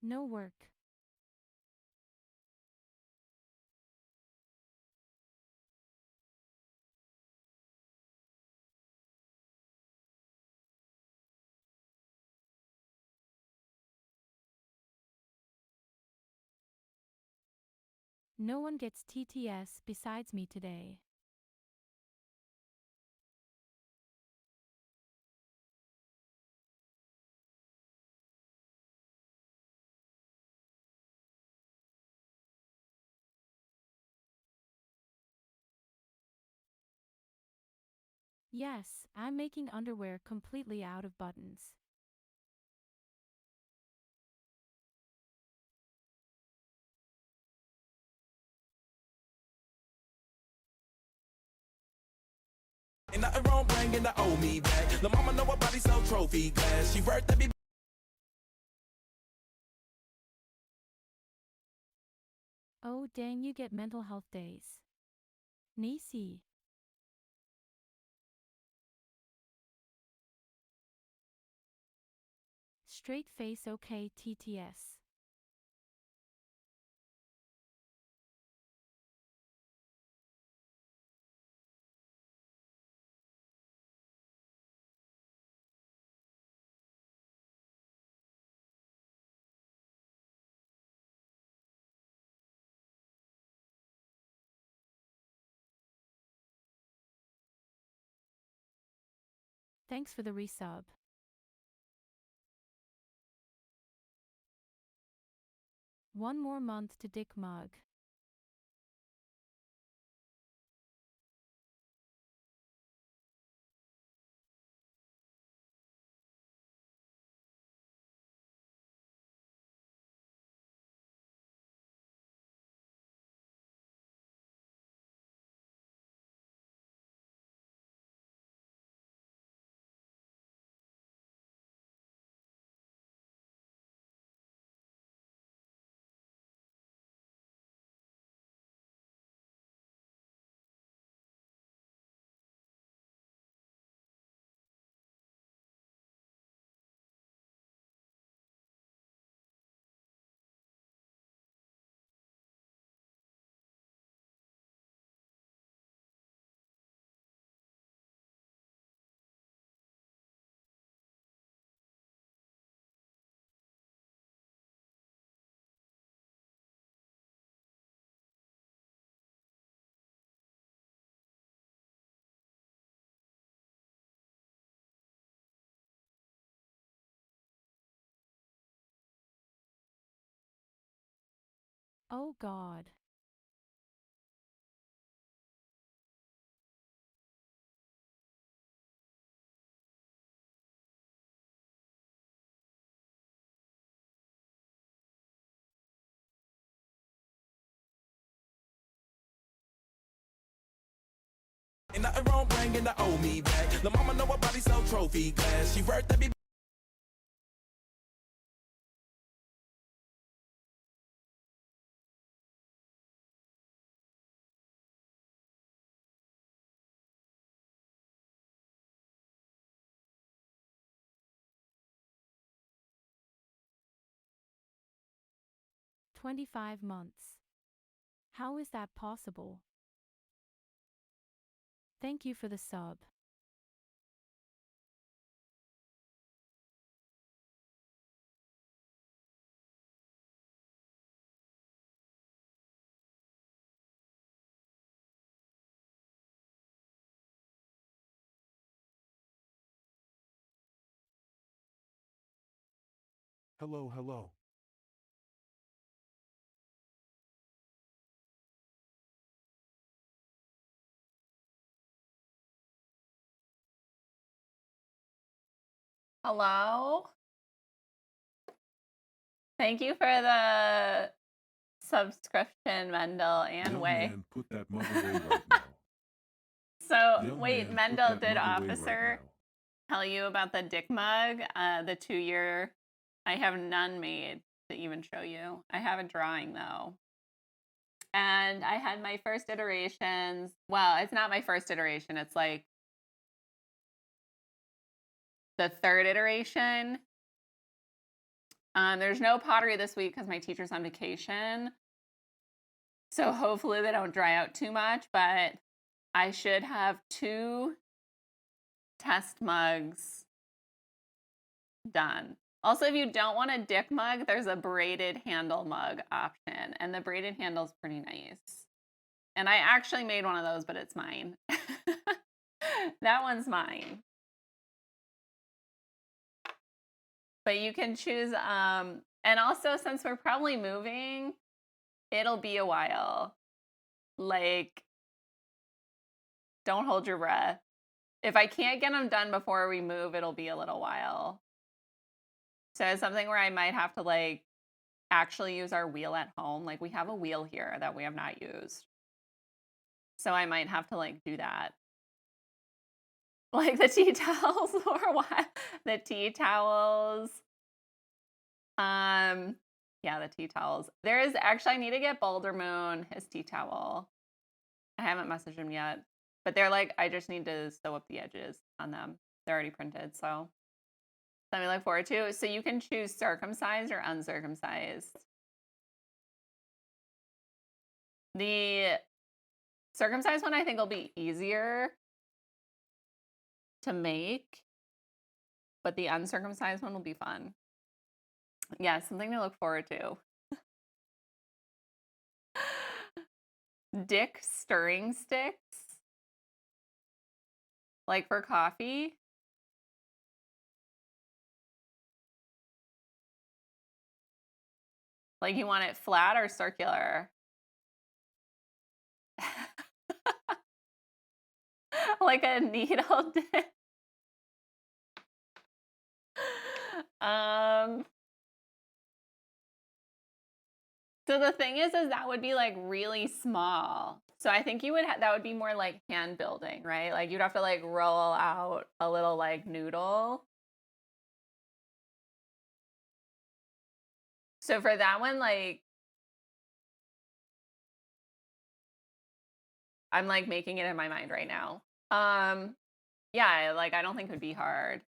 No work. No one gets TTS besides me today. Yes, I'm making underwear completely out of buttons. Ain't nothing wrong bringing the old me back. The mama know her body so trophy glass. She worth every. Oh dang, you get mental health days. Nisi. Straight face okay TTS. Thanks for the resub. One more month to dick mug. Oh god. Ain't nothing wrong bringing the old me back. The mama know her body so trophy glass. She worth every. $25 months. How is that possible? Thank you for the sub. Hello, hello. Hello? Thank you for the subscription, Mendel and Young Way. man, put that mug away right now. So, Young wait, man, Mendel, put that did mug away right Officer now. tell you about the dick mug? The 2-year. I have none made to even show you. I have a drawing, though. And I had my first iterations. Well, it's not my first iteration. It's like the third iteration. There's no pottery this week because my teacher's on vacation. So hopefully they don't dry out too much, but I should have 2 test mugs done. Also, if you don't want a dick mug, there's a braided handle mug option, and the braided handle is pretty nice. And I actually made one of those, but it's mine. That one's mine. But you can choose, and also since we're probably moving, it'll be a while. Like, don't hold your breath. If I can't get them done before we move, it'll be a little while. So it's something where I might have to like actually use our wheel at home. Like we have a wheel here that we have not used. So I might have to like do that. Like the tea towels or what? The tea towels. Yeah, the tea towels. There is actually, I need to get Boulder Moon his tea towel. I haven't messaged him yet. But they're like, I just need to sew up the edges on them. They're already printed, so something to look forward to. So you can choose circumcised or uncircumcised. The circumcised one I think will be easier to make, but the uncircumcised one will be fun. Yeah, something to look forward to. Dick stirring sticks. Like for coffee. Like you want it flat or circular? Like a needle dick. So the thing is that would be like really small. So I think you would that would be more like hand building, right? Like you'd have to like roll out a little like noodle. So for that one, like I'm like making it in my mind right now. Yeah, like I don't think it would be hard.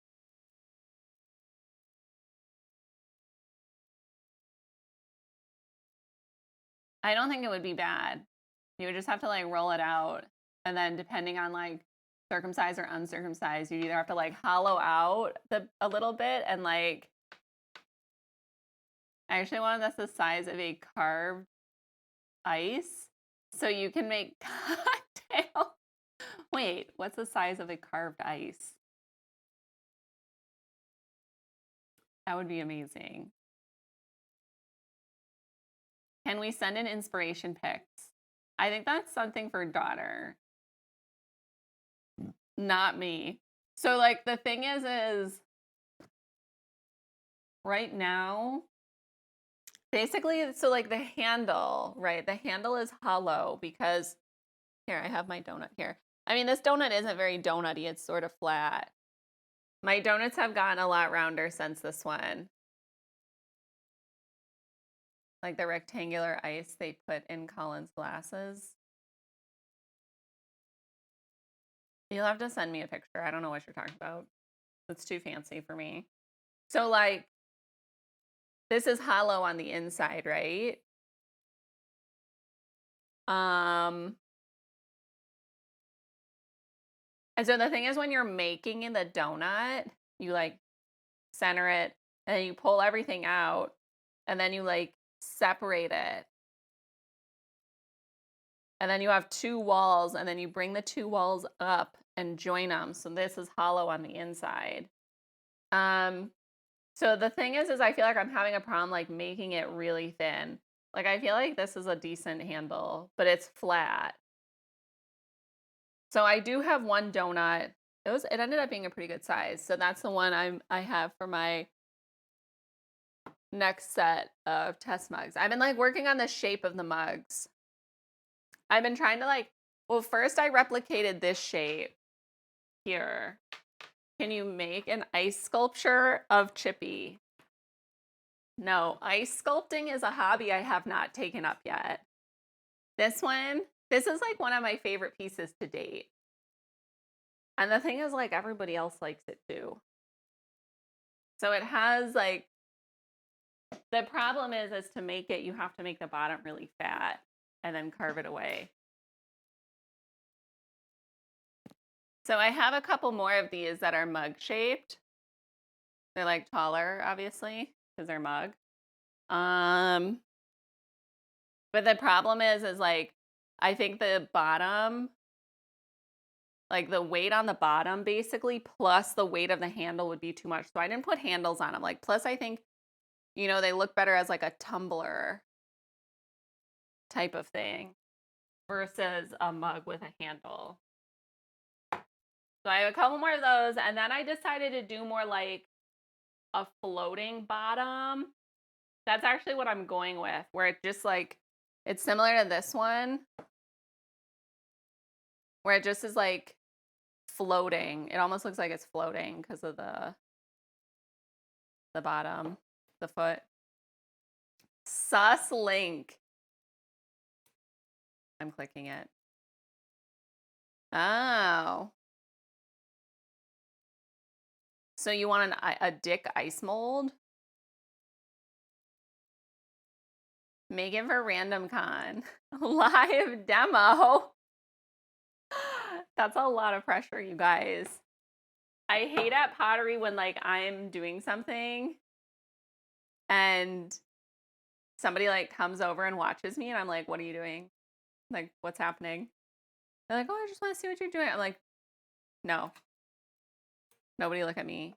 I don't think it would be bad. You would just have to like roll it out. And then depending on like circumcised or uncircumcised, you'd either have to like hollow out a little bit and like I actually want that's the size of a carved ice. So you can make cocktail. Wait, what's the size of a carved ice? That would be amazing. Can we send in inspiration pics? I think that's something for daughter. Not me. So like the thing is right now, basically, so like the handle, right? The handle is hollow because here, I have my donut here. I mean, this donut isn't very donutty, it's sort of flat. My donuts have gotten a lot rounder since this one. Like the rectangular ice they put in Colin's glasses. You'll have to send me a picture. I don't know what you're talking about. It's too fancy for me. So like, this is hollow on the inside, right? And so the thing is when you're making in the donut, you like center it and then you pull everything out and then you like separate it. And then you have 2 walls and then you bring the 2 walls up and join them. So this is hollow on the inside. So the thing is I feel like I'm having a problem like making it really thin. Like I feel like this is a decent handle, but it's flat. So I do have one donut. It ended up being a pretty good size. So that's the one I have for my next set of test mugs. I've been like working on the shape of the mugs. I've been trying to like, well, first I replicated this shape here. Can you make an ice sculpture of Chippy? No, ice sculpting is a hobby I have not taken up yet. This is like one of my favorite pieces to date. And the thing is like everybody else likes it too. So it has like The problem is to make it, you have to make the bottom really fat and then carve it away. So I have a couple more of these that are mug shaped. They're like taller, obviously, because they're mug. But the problem is like, I think the bottom, like the weight on the bottom basically, plus the weight of the handle would be too much. So I didn't put handles on them. Like, plus I think, you know, they look better as like a tumbler type of thing versus a mug with a handle. So I have a couple more of those. And then I decided to do more like a floating bottom. That's actually what I'm going with, where it just like, it's similar to this one, where it just is like floating. It almost looks like it's floating because of the bottom, the foot. Sus link. I'm clicking it. Oh. So you want a dick ice mold? Make it for Random Con. Live demo. That's a lot of pressure, you guys. I hate at pottery when like I'm doing something and somebody like comes over and watches me and I'm like, what are you doing? Like, what's happening? They're like, oh, I just want to see what you're doing. I'm like, no. Nobody look at me.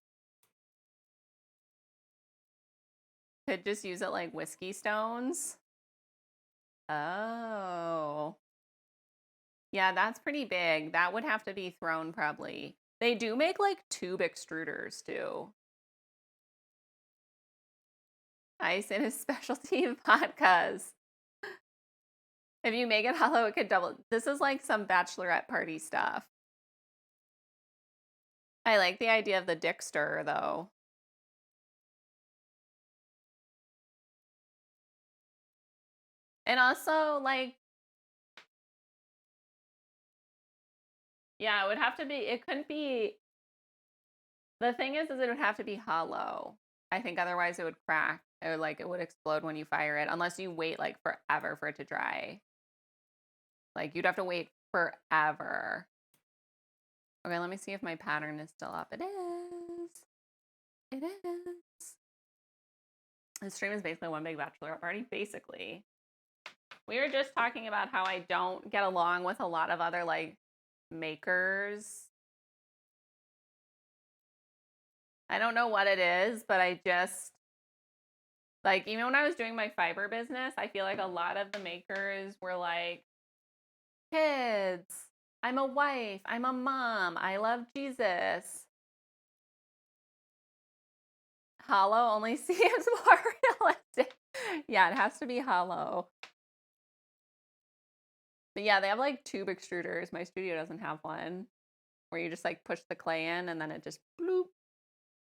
Could just use it like whiskey stones. Oh. Yeah, that's pretty big. That would have to be thrown probably. They do make like tube extruders too. Ice in his specialty vodkas. If you make it hollow, it could double. This is like some bachelorette party stuff. I like the idea of the dick stirrer though. And also like, yeah, it would have to be, it couldn't be, the thing is it would have to be hollow. I think otherwise it would crack. It would like, it would explode when you fire it, unless you wait like forever for it to dry. Like you'd have to wait forever. Okay, let me see if my pattern is still up. It is. It is. This stream is basically one big bachelorette party, basically. We were just talking about how I don't get along with a lot of other like makers. I don't know what it is, but I just like, even when I was doing my fiber business, I feel like a lot of the makers were like, kids, I'm a wife, I'm a mom, I love Jesus. Hollow only seems more realistic. Yeah, it has to be hollow. But yeah, they have like tube extruders. My studio doesn't have one, where you just like push the clay in and then it just bloop,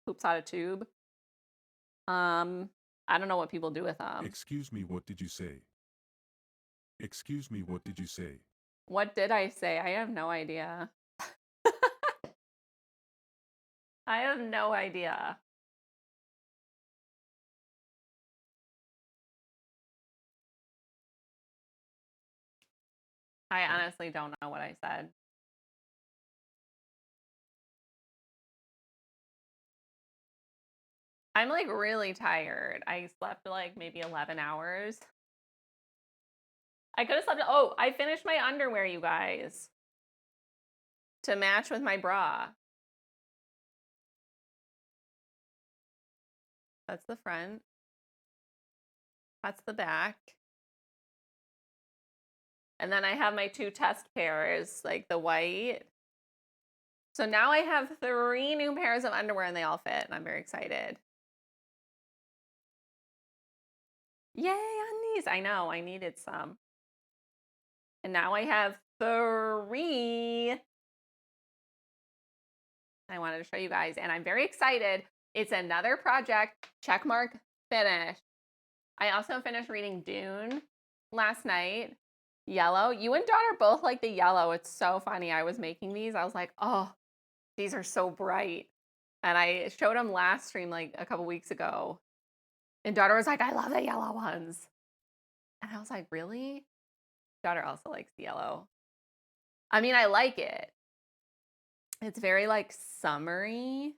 poops out a tube. I don't know what people do with them. Excuse me, what did you say? Excuse me, what did you say? What did I say? I have no idea. I have no idea. I honestly don't know what I said. I'm like really tired. I slept like maybe 11 hours. I could have slept. Oh, I finished my underwear, you guys, to match with my bra. That's the front. That's the back. And then I have my two test pairs, like the white. So now I have 3 new pairs of underwear and they all fit, and I'm very excited. Yay, undies. I know, I needed some. And now I have 3. I wanted to show you guys, and I'm very excited. It's another project. Checkmark finished. I also finished reading Dune last night. Yellow. You and Dawn are both like the yellow. It's so funny. I was making these. I was like, oh, these are so bright. And I showed them last stream like a couple weeks ago. And daughter was like, I love the yellow ones. And I was like, really? Daughter also likes the yellow. I mean, I like it. It's very like summery.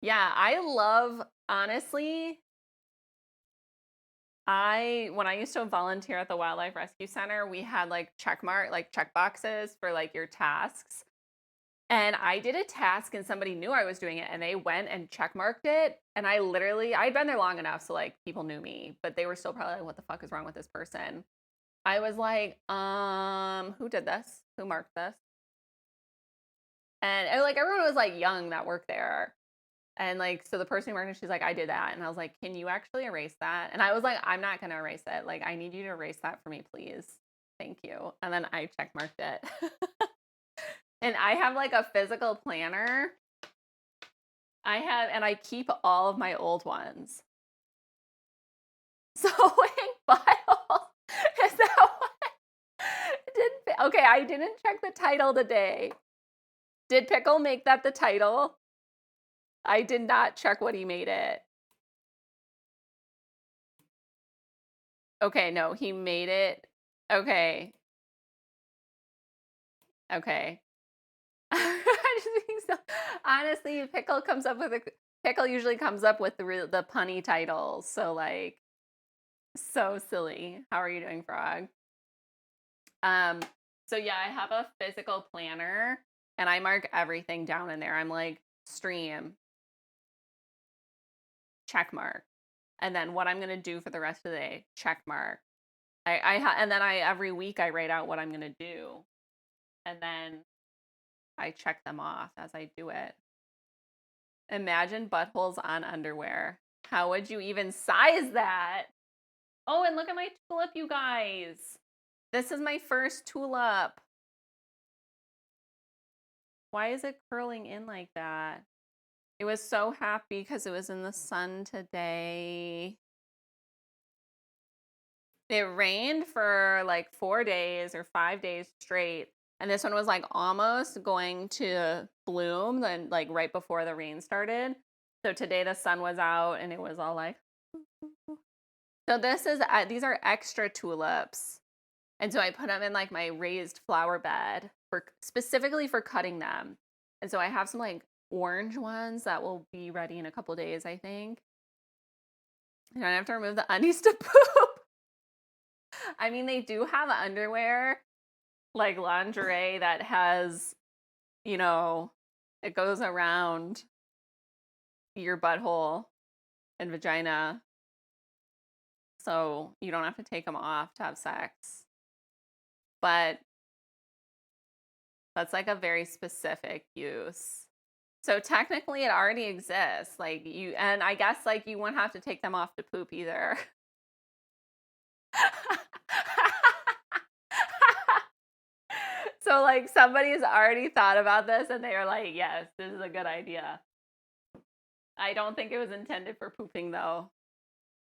Yeah, I love, honestly, when I used to volunteer at the Wildlife Rescue Center, we had like check boxes for like your tasks. And I did a task and somebody knew I was doing it and they went and check marked it. And I'd been there long enough so like people knew me, but they were still probably like, what the fuck is wrong with this person? I was like, who did this? Who marked this? And like everyone was like young that worked there. And like, so the person who marked it, she's like, I did that. And I was like, can you actually erase that? And I was like, I'm not going to erase it. Like, I need you to erase that for me, please. Thank you. And then I check marked it. And I have like a physical planner. And I keep all of my old ones. Sewing files. Is that what? Okay, I didn't check the title today. Did Pickle make that the title? I did not check what he made it. Okay, no, he made it. Okay. Okay. I just think so. Honestly, Pickle usually comes up with the punny titles. So like, so silly. How are you doing, Frog? So yeah, I have a physical planner and I mark everything down in there. I'm like, stream, check mark. And then what I'm going to do for the rest of the day, check mark. And then every week I write out what I'm going to do. And then I check them off as I do it. Imagine buttholes on underwear. How would you even size that? Oh, and look at my tulip, you guys. This is my first tulip. Why is it curling in like that? It was so happy because it was in the sun today. It rained for like 4 days or 5 days straight. And this one was like almost going to bloom, then like right before the rain started. So today the sun was out and it was all like, so these are extra tulips. And so I put them in like my raised flower bed specifically for cutting them. And so I have some like orange ones that will be ready in a couple days, I think. And I have to remove the undies to poop. I mean, they do have underwear, like lingerie that has, it goes around your butthole and vagina. So you don't have to take them off to have sex. But that's like a very specific use. So technically it already exists. And I guess like you wouldn't have to take them off to poop either. So like somebody's already thought about this and they are like, yes, this is a good idea. I don't think it was intended for pooping though.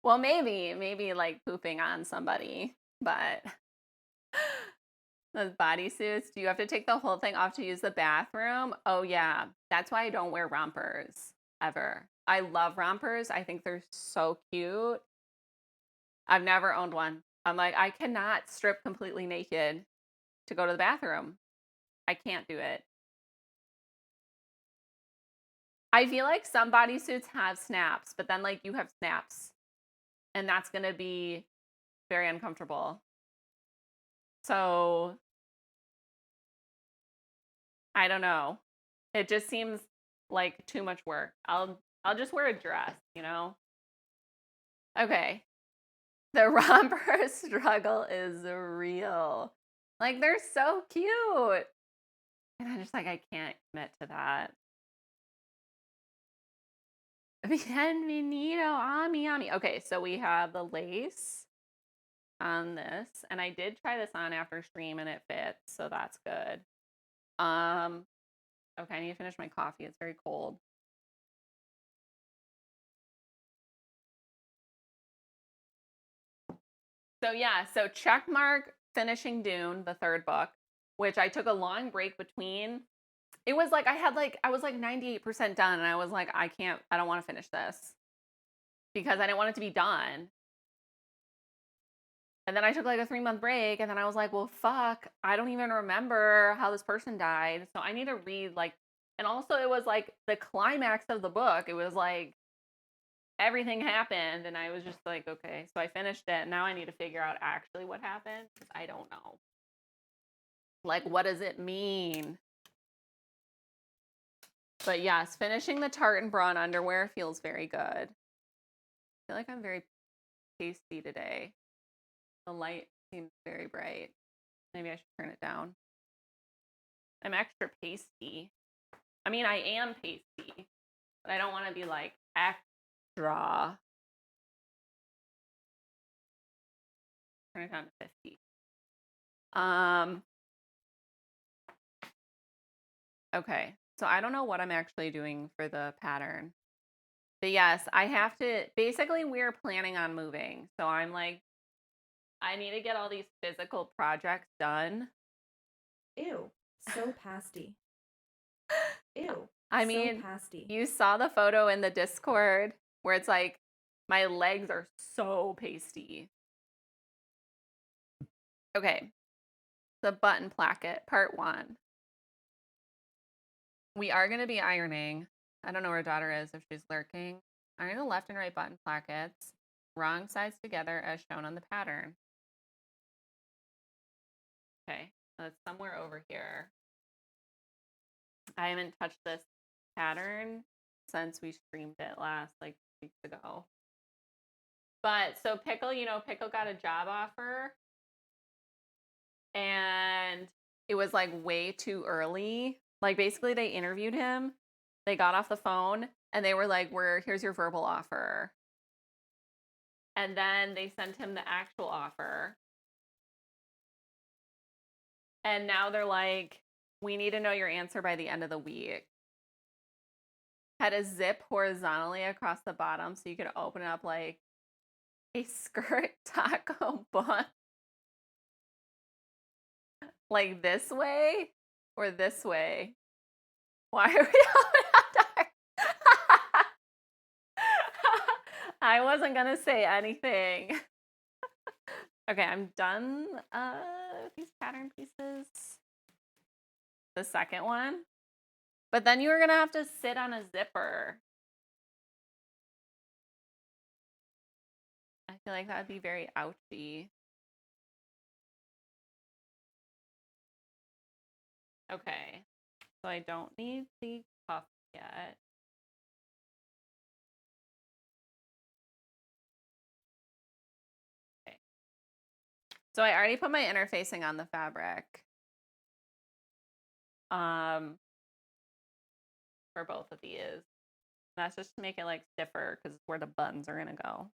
Well, maybe like pooping on somebody, but those bodysuits, do you have to take the whole thing off to use the bathroom? Oh yeah, that's why I don't wear rompers ever. I love rompers. I think they're so cute. I've never owned one. I'm like, I cannot strip completely naked to go to the bathroom. I can't do it. I feel like some bodysuits have snaps, but then like you have snaps and that's going to be very uncomfortable. So I don't know. It just seems like too much work. I'll just wear a dress, Okay. The romper struggle is real. Like they're so cute. And I'm just like, I can't commit to that. Bienvenido, ami. Okay, so we have the lace on this. And I did try this on after stream and it fits, so that's good. Okay, I need to finish my coffee. It's very cold. So yeah, so check mark finishing Dune, the third book, which I took a long break between It was like I was like 98% done, and I was like, I don't want to finish this because I didn't want it to be done. And then I took like a 3-month break, and then I was like, well, fuck, I don't even remember how this person died. So I need to read like, and also it was like the climax of the book. It was like everything happened, and I was just like, okay. So I finished it. Now I need to figure out actually what happened because I don't know. Like, what does it mean? But yes, finishing the tartan bra and underwear feels very good. I feel like I'm very pasty today. The light seems very bright. Maybe I should turn it down. I'm extra pasty. I mean, I am pasty, but I don't want to be like extra. Turn it down to 50. Okay. So I don't know what I'm actually doing for the pattern. But yes, I have to, basically we're planning on moving. So I'm like, I need to get all these physical projects done. Ew, so pasty. Ew, I so mean, pasty. you saw the photo in the Discord where it's like, my legs are so pasty. Okay. The button placket, part 1. We are going to be ironing. I don't know where daughter is if she's lurking. Iron the left and right button plackets, wrong sides together as shown on the pattern. Okay, that's somewhere over here. I haven't touched this pattern since we streamed it last, like, weeks ago. But so Pickle, Pickle got a job offer, and it was like way too early. Like, basically they interviewed him, they got off the phone, and they were like, here's your verbal offer. And then they sent him the actual offer. And now they're like, we need to know your answer by the end of the week. Had a zip horizontally across the bottom so you could open it up like a skirt taco bun. Like this way or this way? Why are we all I wasn't gonna say anything. Okay, I'm done with these pattern pieces. The second one. But then you were gonna have to sit on a zipper. I feel like that would be very ouchy. Okay, so I don't need the cuff yet. Okay. So I already put my interfacing on the fabric. For both of these. That's just to make it like stiffer because it's where the buttons are gonna go.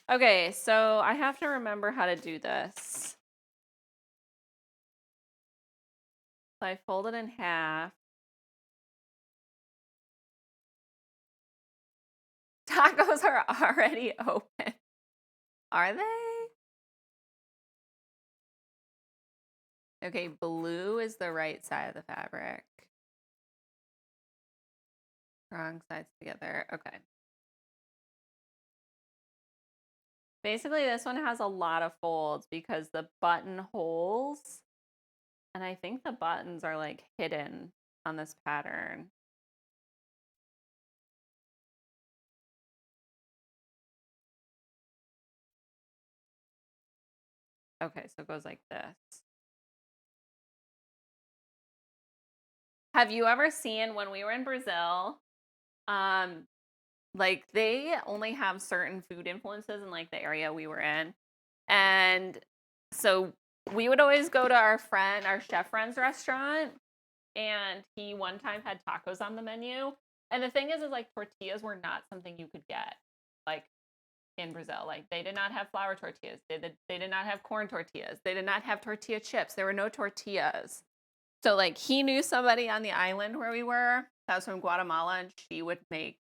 Okay, so I have to remember how to do this. So I fold it in half. Tacos are already open. Are they? Okay, blue is the right side of the fabric. Wrong sides together. Okay. Basically, this one has a lot of folds because the buttonholes, and I think the buttons are like hidden on this pattern. Okay, so it goes like this. Have you ever seen when we were in Brazil, like they only have certain food influences in like the area we were in. And so we would always go to our chef friend's restaurant, and he one time had tacos on the menu. And the thing is like tortillas were not something you could get like in Brazil. Like they did not have flour tortillas. They did not have corn tortillas. They did not have tortilla chips. There were no tortillas. So like he knew somebody on the island where we were that was from Guatemala, and she would make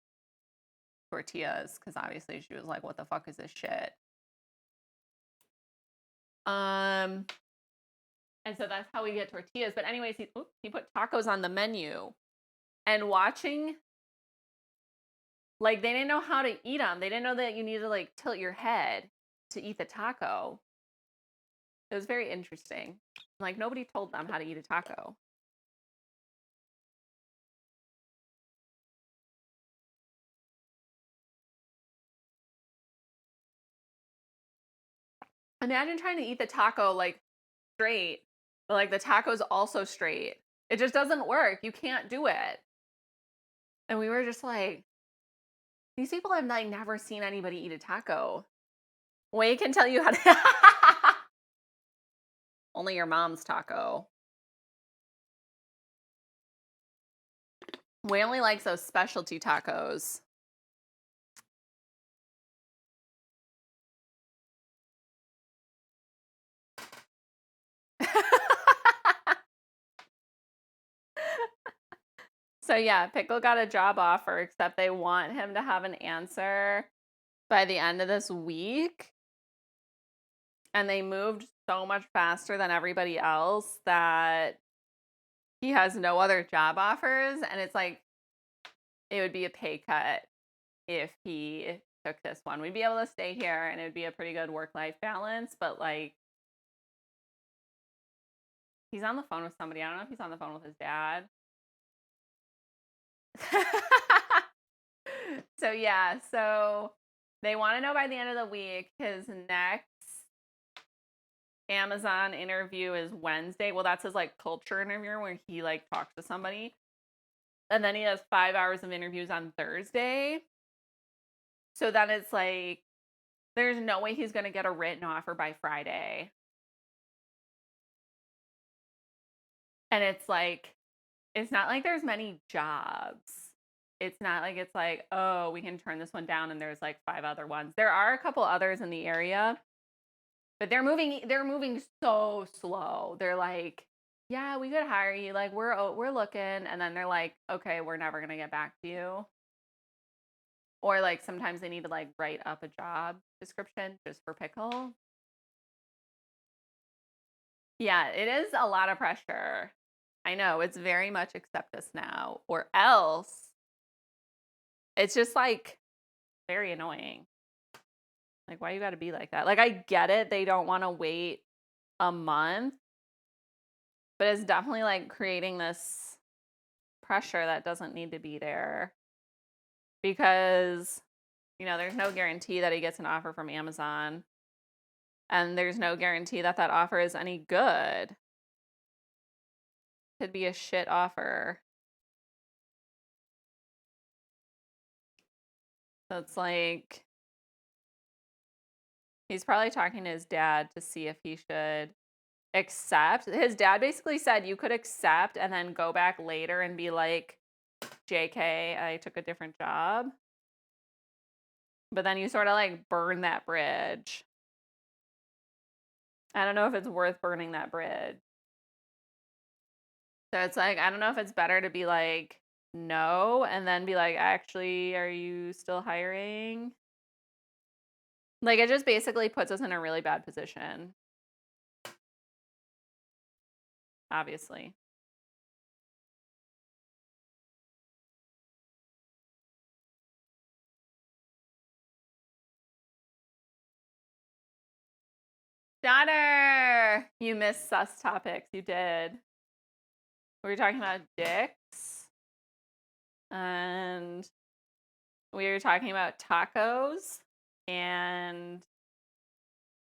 tortillas because obviously she was like, what the fuck is this shit? And so that's how we get tortillas. But anyways, he put tacos on the menu. And watching, like, they didn't know how to eat them. They didn't know that you needed to, like, tilt your head to eat the taco. It was very interesting. Like, nobody told them how to eat a taco. Imagine trying to eat the taco, like, straight, but, like, the taco's also straight. It just doesn't work. You can't do it. And we were just like, these people have, like, never seen anybody eat a taco. Wei can tell you how to. Only your mom's taco. Wei only likes those specialty tacos. So yeah, Pickle got a job offer, except they want him to have an answer by the end of this week. And they moved so much faster than everybody else that he has no other job offers. And it's like, it would be a pay cut if he took this one. We'd be able to stay here and it would be a pretty good work-life balance. But like, he's on the phone with somebody. I don't know if he's on the phone with his dad. So yeah, so they want to know by the end of the week. His next Amazon interview is Wednesday. Well, that's his like culture interview where he like talks to somebody. And then he has 5 hours of interviews on Thursday. So then it's like, there's no way he's going to get a written offer by Friday. And it's like, it's not like there's many jobs. It's not like it's like, oh, we can turn this one down and there's like 5 other ones. There are a couple others in the area, but they're moving so slow. They're like, yeah, we could hire you. Like we're looking, and then they're like, okay, we're never going to get back to you. Or like sometimes they need to like write up a job description just for Pickle. Yeah, it is a lot of pressure. I know, it's very much accept us now or else. It's just like very annoying. Like, why you got to be like that? Like, I get it. They don't want to wait a month, but it's definitely like creating this pressure that doesn't need to be there because, you know, there's no guarantee that he gets an offer from Amazon, and there's no guarantee that that offer is any good. Could be a shit offer. So it's like, he's probably talking to his dad to see if he should accept. His dad basically said you could accept and then go back later and be like, JK, I took a different job. But then you sort of like burn that bridge. I don't know if it's worth burning that bridge. So it's like, I don't know if it's better to be like, no, and then be like, actually, are you still hiring? Like, it just basically puts us in a really bad position. Obviously. Daughter, you missed sus topics. You did. We were talking about dicks. And we were talking about tacos and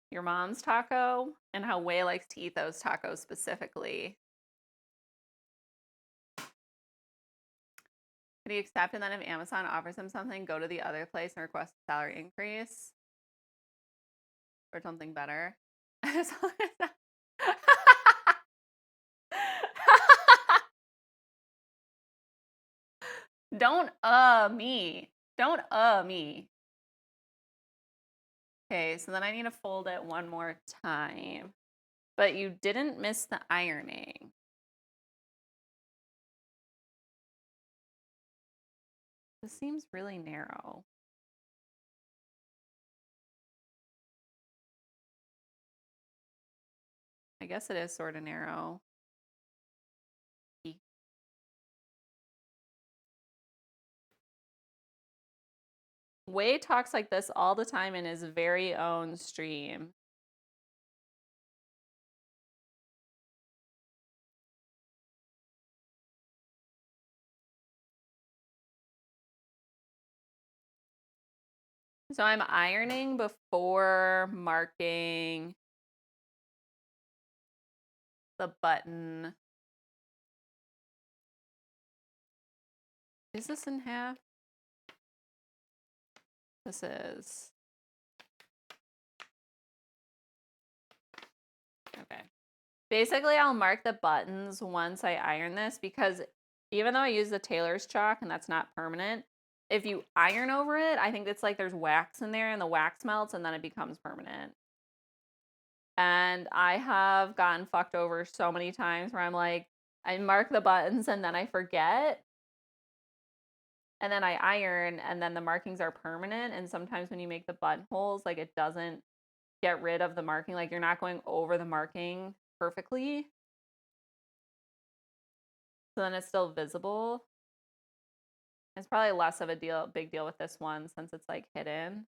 your mom's taco and how Wei likes to eat those tacos specifically. Could he accept, and then if Amazon offers him something, go to the other place and request a salary increase? Or something better? Don't me. Don't me. Okay, so then I need to fold it one more time. But you didn't miss the ironing. This seems really narrow. I guess it is sort of narrow. Wei talks like this all the time in his very own stream. So I'm ironing before marking the button. Is this in half? This is. Okay. Basically, I'll mark the buttons once I iron this because even though I use the tailor's chalk and that's not permanent, if you iron over it, I think it's like there's wax in there and the wax melts and then it becomes permanent. And I have gotten fucked over so many times where I'm like, I mark the buttons and then I forget. And then I iron and then the markings are permanent. And sometimes when you make the buttonholes, like it doesn't get rid of the marking. Like you're not going over the marking perfectly. So then it's still visible. It's probably less of a big deal with this one since it's like hidden.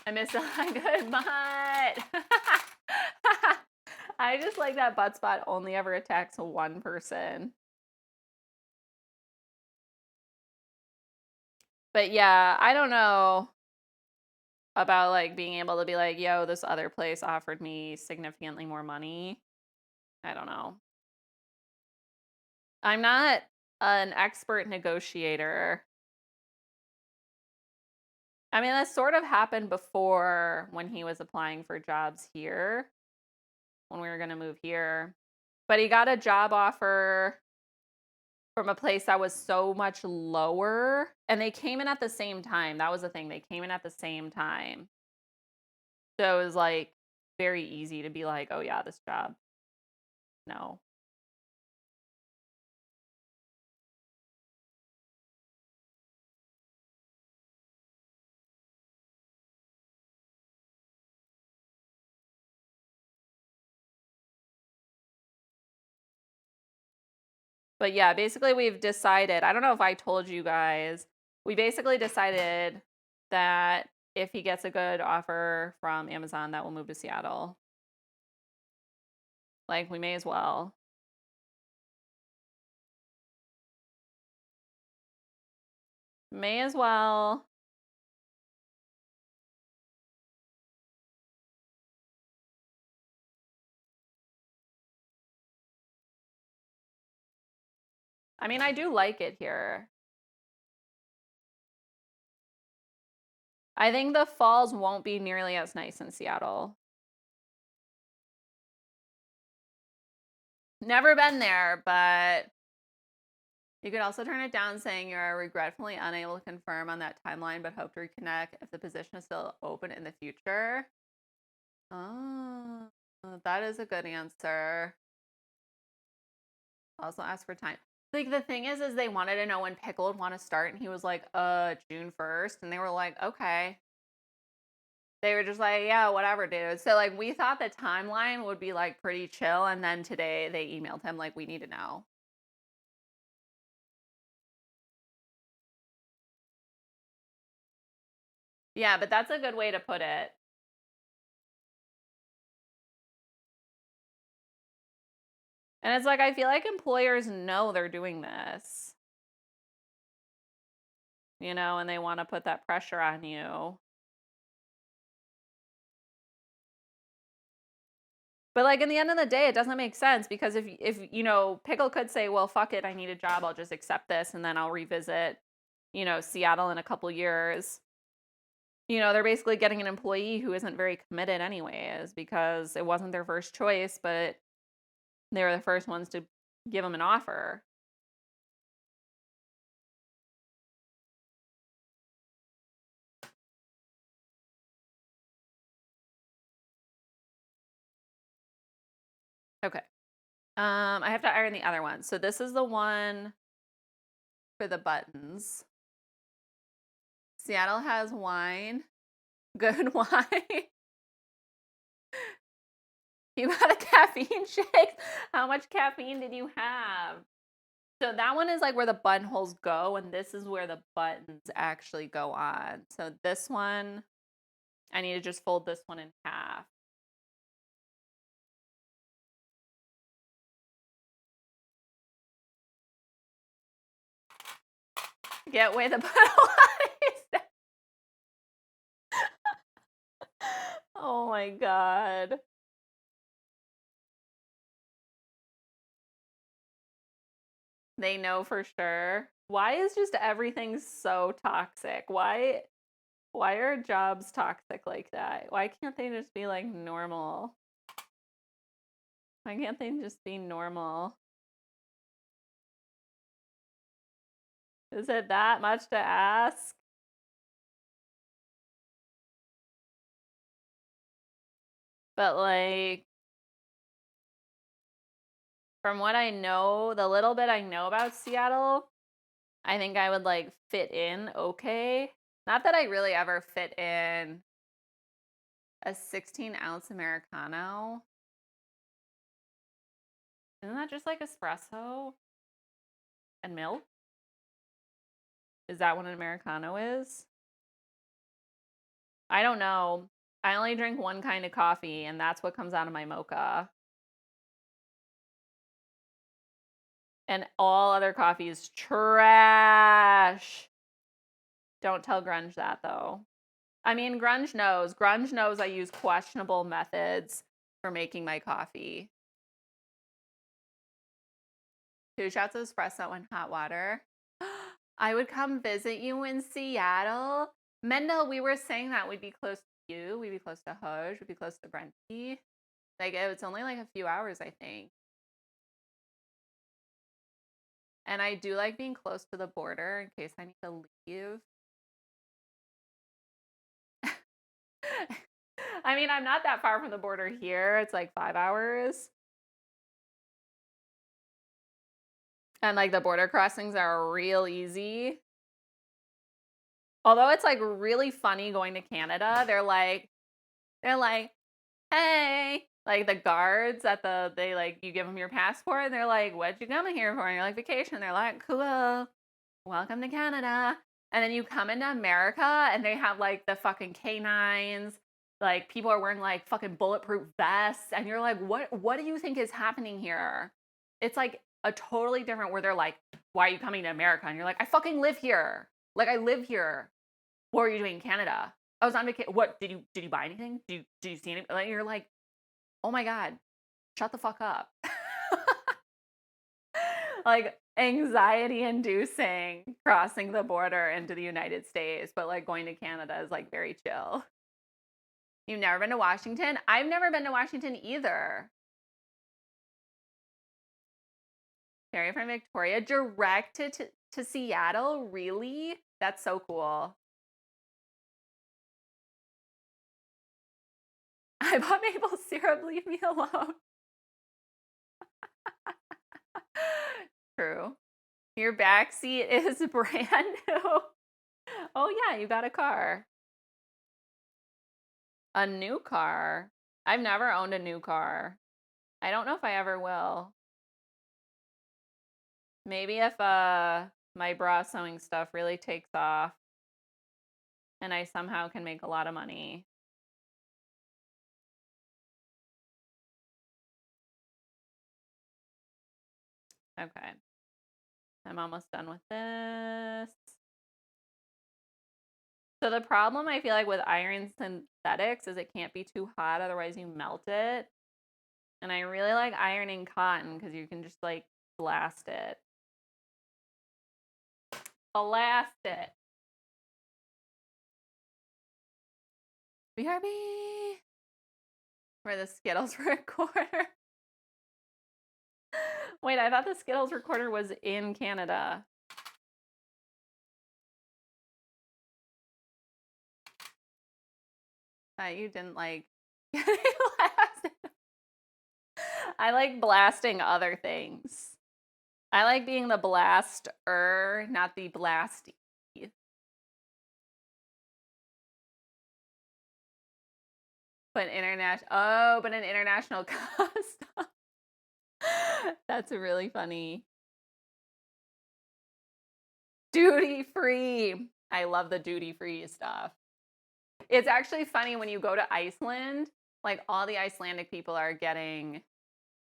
I miss a good butt. I just like that butt spot only ever attacks one person. But yeah, I don't know about like being able to be like, yo, this other place offered me significantly more money. I don't know. I'm not an expert negotiator. I mean, that sort of happened before when he was applying for jobs here, when we were going to move here. But he got a job offer from a place that was so much lower. And they came in at the same time. That was the thing. They came in at the same time. So it was like very easy to be like, oh yeah, this job. No. But yeah, basically we've decided, I don't know if I told you guys, we basically decided that if he gets a good offer from Amazon, that we'll move to Seattle. Like, we may as well. May as well. I mean, I do like it here. I think the falls won't be nearly as nice in Seattle. Never been there, but you could also turn it down saying you're regretfully unable to confirm on that timeline, but hope to reconnect if the position is still open in the future. Oh, that is a good answer. Also ask for time. Like the thing is they wanted to know when Pickle would want to start, and he was like, June 1st. And they were like, okay. They were just like, yeah, whatever, dude. So like we thought the timeline would be like pretty chill, and then today they emailed him like, we need to know. Yeah, but that's a good way to put it. And it's like I feel like employers know they're doing this. You know, and they want to put that pressure on you. But like in the end of the day, it doesn't make sense because if you know, Pickle could say, well, fuck it, I need a job, I'll just accept this and then I'll revisit, you know, Seattle in a couple years. You know, they're basically getting an employee who isn't very committed anyways because it wasn't their first choice, but they were the first ones to give them an offer. Okay. I have to iron the other one. So this is the one for the buttons. Seattle has wine. Good wine. You got a caffeine shake? How much caffeine did you have? So that one is like where the buttonholes go, and this is where the buttons actually go on. So this one, I need to just fold this one in half. Get away the buttonholes. Oh my god. They know for sure. Why is just everything so toxic? Why are jobs toxic like that? Why can't they just be like normal? Why can't they just be normal? Is it that much to ask? But like, from what I know, the little bit I know about Seattle, I think I would like fit in okay. Not that I really ever fit in a 16-ounce Americano. Isn't that just like espresso and milk? Is that what an Americano is? I don't know. I only drink one kind of coffee, and that's what comes out of my mocha. And all other coffee is trash. Don't tell Grunge that, though. I mean, Grunge knows. Grunge knows I use questionable methods for making my coffee. 2 shots of espresso and hot water. I would come visit you in Seattle. Mendel, we were saying that we'd be close to you. We'd be close to Hoj. We'd be close to Brenty. Like, it's only like a few hours, I think. And I do like being close to the border in case I need to leave. I mean, I'm not that far from the border here. It's like 5 hours. And like the border crossings are real easy. Although it's like really funny going to Canada. They're like, hey, like the guards at they like, you give them your passport and they're like, what you coming here for? And you're like, vacation. They're like, cool, welcome to Canada. And then you come into America and they have like the fucking canines. Like people are wearing like fucking bulletproof vests. And you're like, what do you think is happening here? It's like a totally different where they're like, why are you coming to America? And you're like, I fucking live here. Like I live here. What were you doing in Canada? I was on vacation. What did you buy anything? Did you see anything? Like, you're like, oh my god, shut the fuck up. Like anxiety inducing crossing the border into the United States, but like going to Canada is like very chill. You've never been to Washington? I've never been to Washington either. Carrie from Victoria, direct to Seattle? Really? That's so cool. I bought maple syrup. Leave me alone. True. Your back seat is brand new. Oh yeah, you got a car. A new car? I've never owned a new car. I don't know if I ever will. Maybe if my bra sewing stuff really takes off and I somehow can make a lot of money. Okay. I'm almost done with this. So the problem I feel like with iron synthetics is it can't be too hot, otherwise you melt it. And I really like ironing cotton because you can just like blast it. Blast it. BRB. For the Skittles recorder. Wait, I thought the Skittles recorder was in Canada. You didn't like I like blasting other things. I like being the blaster, not the blasty. But an international custom. That's really funny. Duty free. I love the duty free stuff. It's actually funny when you go to Iceland, like all the Icelandic people are getting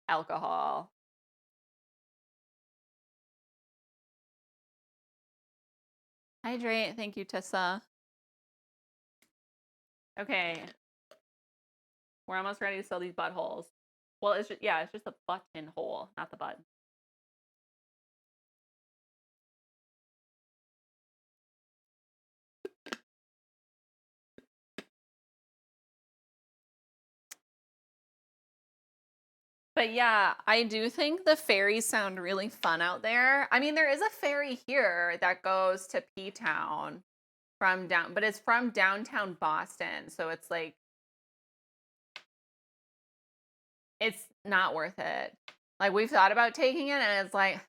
alcohol. Hydrate. Thank you, Tessa. Okay. We're almost ready to sew these buttholes. Well, it's just, yeah, it's just a buttonhole, not the button. But yeah, I do think the ferries sound really fun out there. I mean, there is a ferry here that goes to P-Town but it's from downtown Boston. So it's like, it's not worth it. Like, we've thought about taking it and it's like,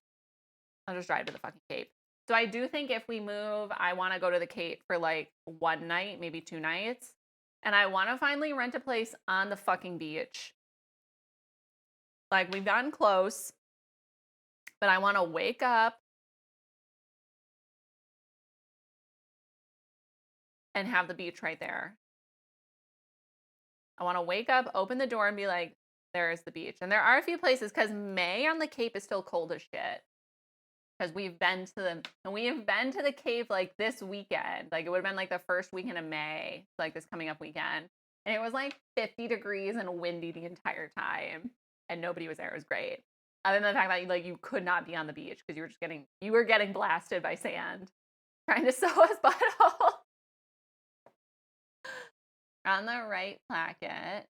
I'll just drive to the fucking Cape. So I do think if we move, I want to go to the Cape for like one night, maybe 2 nights. And I want to finally rent a place on the fucking beach. Like, we've gotten close, but I want to wake up and have the beach right there. I want to wake up, open the door, and be like, there's the beach. And there are a few places, because May on the Cape is still cold as shit. Because we've been to the Cape like this weekend. Like, it would have been like the first weekend of May, like this coming up weekend. And it was like 50 degrees and windy the entire time. And nobody was there. It was great. Other than the fact that you could not be on the beach because you were getting blasted by sand trying to sew his butthole. On the right placket,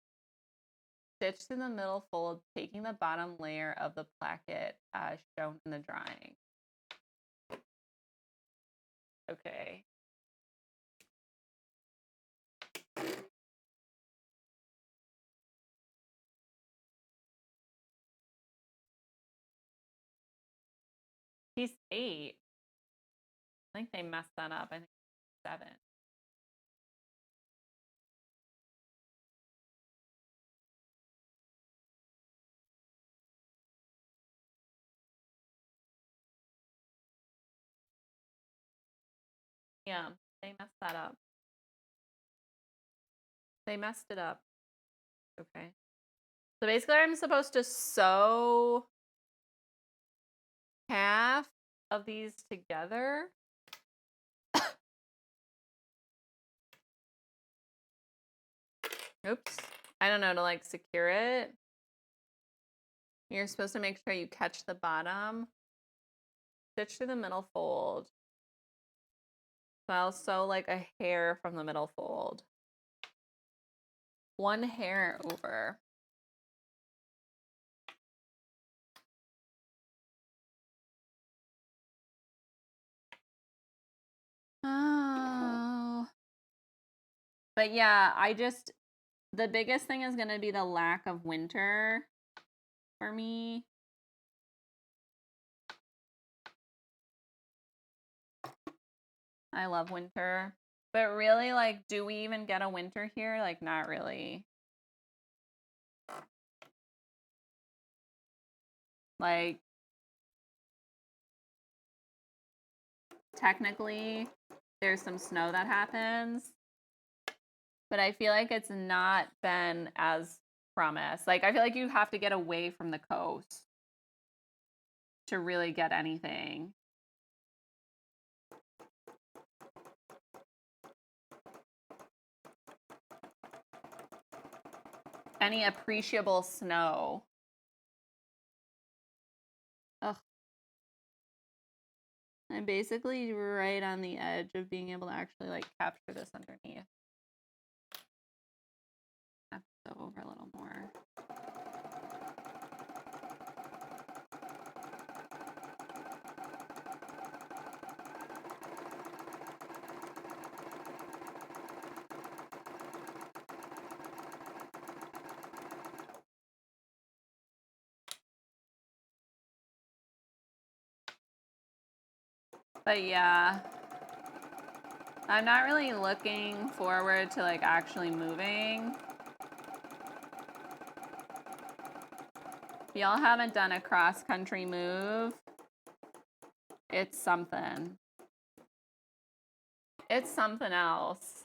stitch to the middle fold, taking the bottom layer of the placket as shown in the drawing. Okay. He's 8. I think they messed that up. I think 7. Yeah, they messed that up. They messed it up. Okay. So basically I'm supposed to sew half of these together. Oops. I don't know, to like secure it. You're supposed to make sure you catch the bottom. Stitch through the middle fold. So I'll sew like a hair from the middle fold. 1 hair over. Oh. But yeah, the biggest thing is going to be the lack of winter for me. I love winter. But really, like, do we even get a winter here? Like, not really. Like, technically, there's some snow that happens. But I feel like it's not been as promised. Like, I feel like you have to get away from the coast to really get anything. Any appreciable snow. Ugh. I'm basically right on the edge of being able to actually like capture this underneath. I have to go over a little more. But yeah, I'm not really looking forward to like actually moving. If y'all haven't done a cross-country move, it's something. It's something else.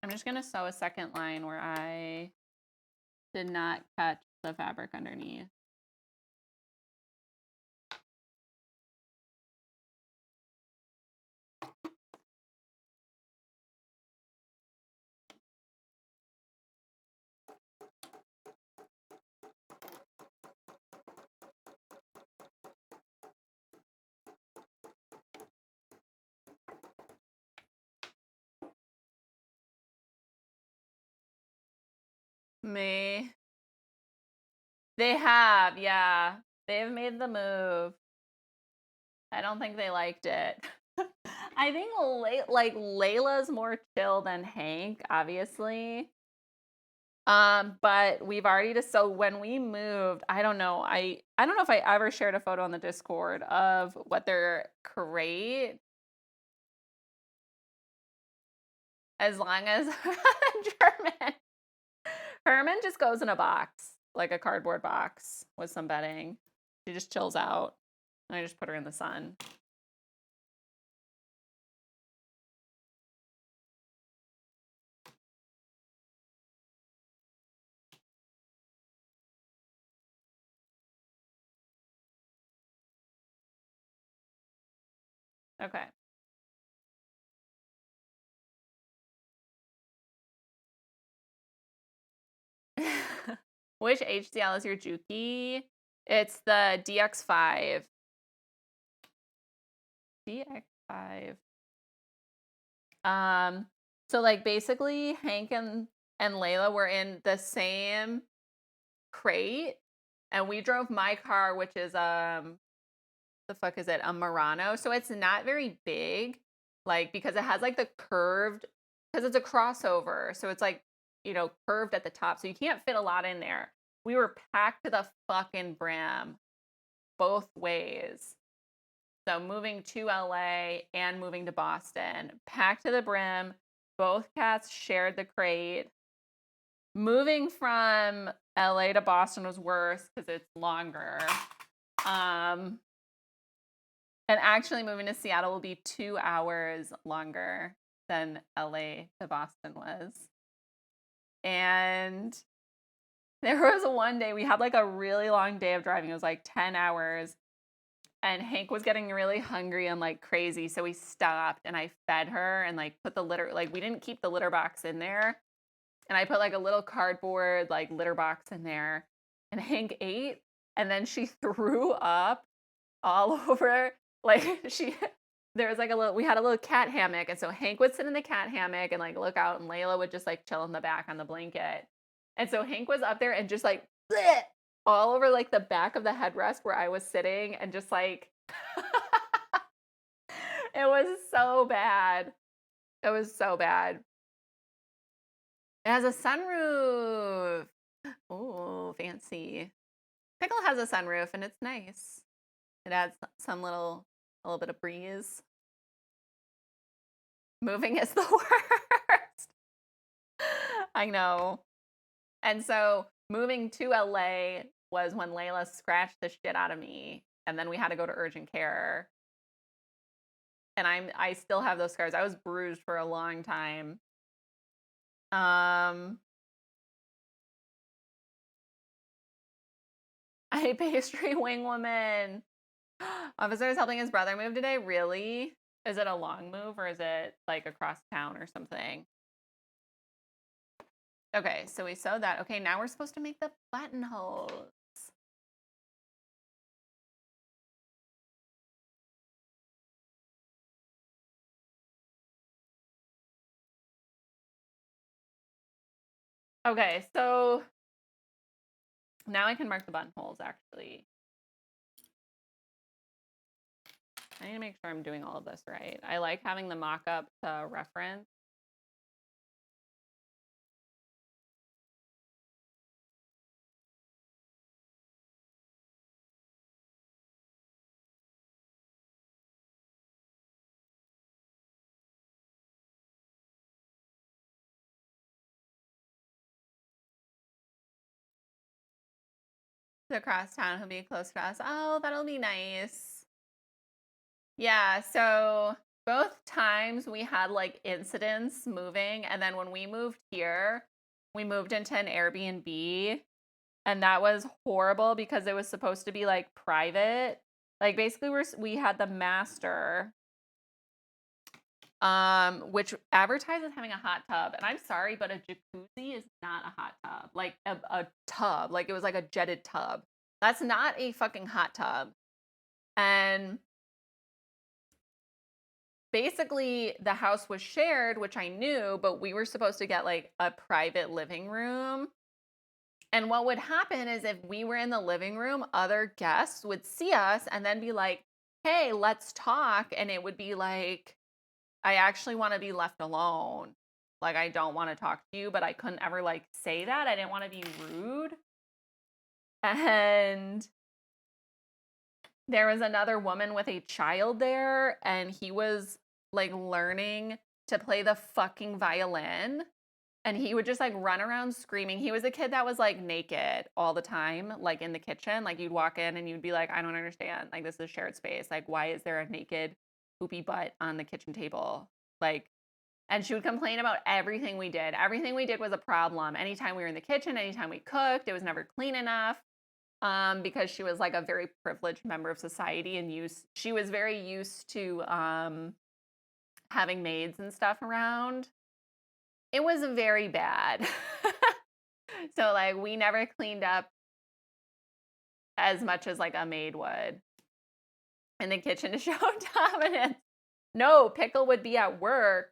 I'm just gonna sew a second line where I did not catch the fabric underneath. Me. They have, yeah. They've made the move. I don't think they liked it. I think like Layla's more chill than Hank, obviously. But we've already just so when we moved, I don't know. I don't know if I ever shared a photo on the Discord of what their crate. As long as German. Herman just goes in a box, like a cardboard box with some bedding. She just chills out. And I just put her in the sun. Okay. Which HCL is your Juki? It's the DX5. DX5. So like basically Hank and Layla were in the same crate and we drove my car, which is the fuck is it? A Murano. So it's not very big, like because it has like the curved, because it's a crossover. So it's like, you know, curved at the top. So you can't fit a lot in there. We were packed to the fucking brim both ways. So moving to LA and moving to Boston, packed to the brim. Both cats shared the crate. Moving from LA to Boston was worse because it's longer. And actually moving to Seattle will be 2 hours longer than LA to Boston was. And there was one day we had like a really long day of driving. It was like 10 hours. And Hank was getting really hungry and like crazy. So we stopped and I fed her and like put the litter, like we didn't keep the litter box in there. And I put like a little cardboard like litter box in there. And Hank ate and then she threw up all over. Like there was like we had a little cat hammock. And so Hank would sit in the cat hammock and like look out and Layla would just like chill in the back on the blanket. And so Hank was up there and just like bleh, all over like the back of the headrest where I was sitting and just like it was so bad. It was so bad. It has a sunroof. Oh, fancy. Pickle has a sunroof and it's nice. It adds a little bit of breeze. Moving is the worst. I know. And so moving to LA was when Layla scratched the shit out of me. And then we had to go to urgent care. And I still have those scars. I was bruised for a long time. I pastry wing woman. Officer is helping his brother move today. Really? Is it a long move or is it like across town or something? Okay, so we sewed that. Okay, now we're supposed to make the buttonholes. Okay, so now I can mark the buttonholes actually. I need to make sure I'm doing all of this right. I like having the mock-up to reference. Across town who'll be close to us. Oh, that'll be nice. Yeah, so both times we had like incidents moving, and then when we moved here, we moved into an Airbnb, and that was horrible because it was supposed to be like private. Like basically we had the master which advertises having a hot tub, and I'm sorry, but a jacuzzi is not a hot tub. Like a tub, like it was like a jetted tub. That's not a fucking hot tub. And basically the house was shared, which I knew, but we were supposed to get like a private living room. And what would happen is if we were in the living room, other guests would see us and then be like, "Hey, let's talk." And it would be like, I actually want to be left alone. Like, I don't want to talk to you, but I couldn't ever like say that. I didn't want to be rude. And there was another woman with a child there, and he was like learning to play the fucking violin. And he would just like run around screaming. He was a kid that was like naked all the time, like in the kitchen. Like you'd walk in and you'd be like, I don't understand. Like, this is shared space. Like, why is there a naked poopy butt on the kitchen table? Like, and she would complain about everything we did. Everything we did was a problem. Anytime we were in the kitchen, anytime we cooked, it was never clean enough. Because she was like a very privileged member of society and she was very used to having maids and stuff around. It was very bad. So like we never cleaned up as much as like a maid would in the kitchen to show dominance. No, Pickle would be at work.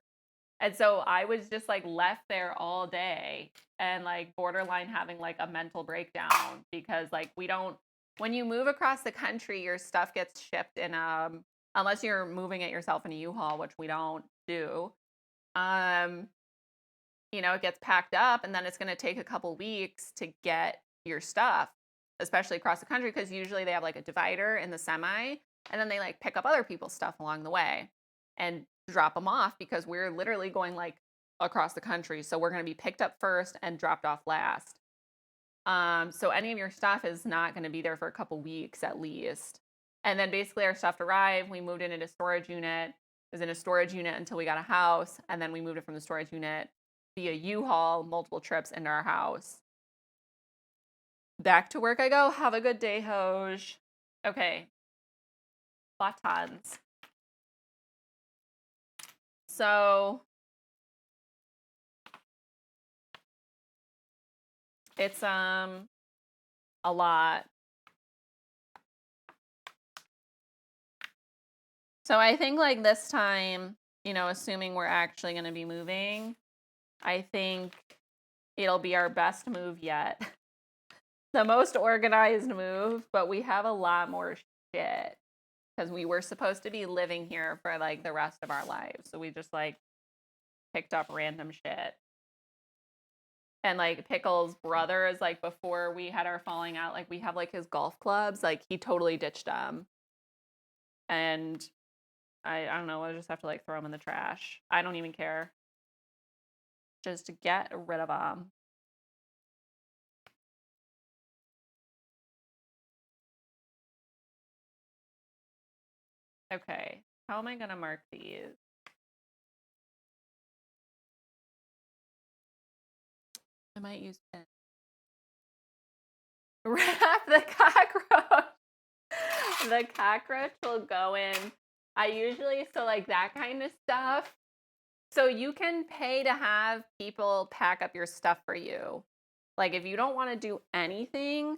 And so I was just like left there all day and like borderline having like a mental breakdown because like when you move across the country, your stuff gets shipped in unless you're moving it yourself in a U-Haul, which we don't do. It gets packed up and then it's going to take a couple weeks to get your stuff, especially across the country, because usually they have like a divider in the semi and then they like pick up other people's stuff along the way and drop them off because we're literally going like across the country. So we're going to be picked up first and dropped off last. So any of your stuff is not going to be there for a couple weeks at least. And then basically our stuff arrived. We moved it into a storage unit. It was in a storage unit until we got a house. And then we moved it from the storage unit via U-Haul, multiple trips into our house. Back to work I go. Have a good day, Hoj. Okay. Batons. So it's a lot. So I think like this time, assuming we're actually going to be moving, I think it'll be our best move yet. The most organized move, but we have a lot more shit because we were supposed to be living here for like the rest of our lives. So we just like picked up random shit. And like Pickle's brother is like, before we had our falling out, like we have like his golf clubs, like he totally ditched them. And I don't know, I just have to like throw them in the trash. I don't even care. Just to get rid of them. Okay, how am I gonna mark these? I might use pen. Wrap the cockroach. The cockroach will go in. I usually, so like that kind of stuff. So you can pay to have people pack up your stuff for you. Like if you don't want to do anything,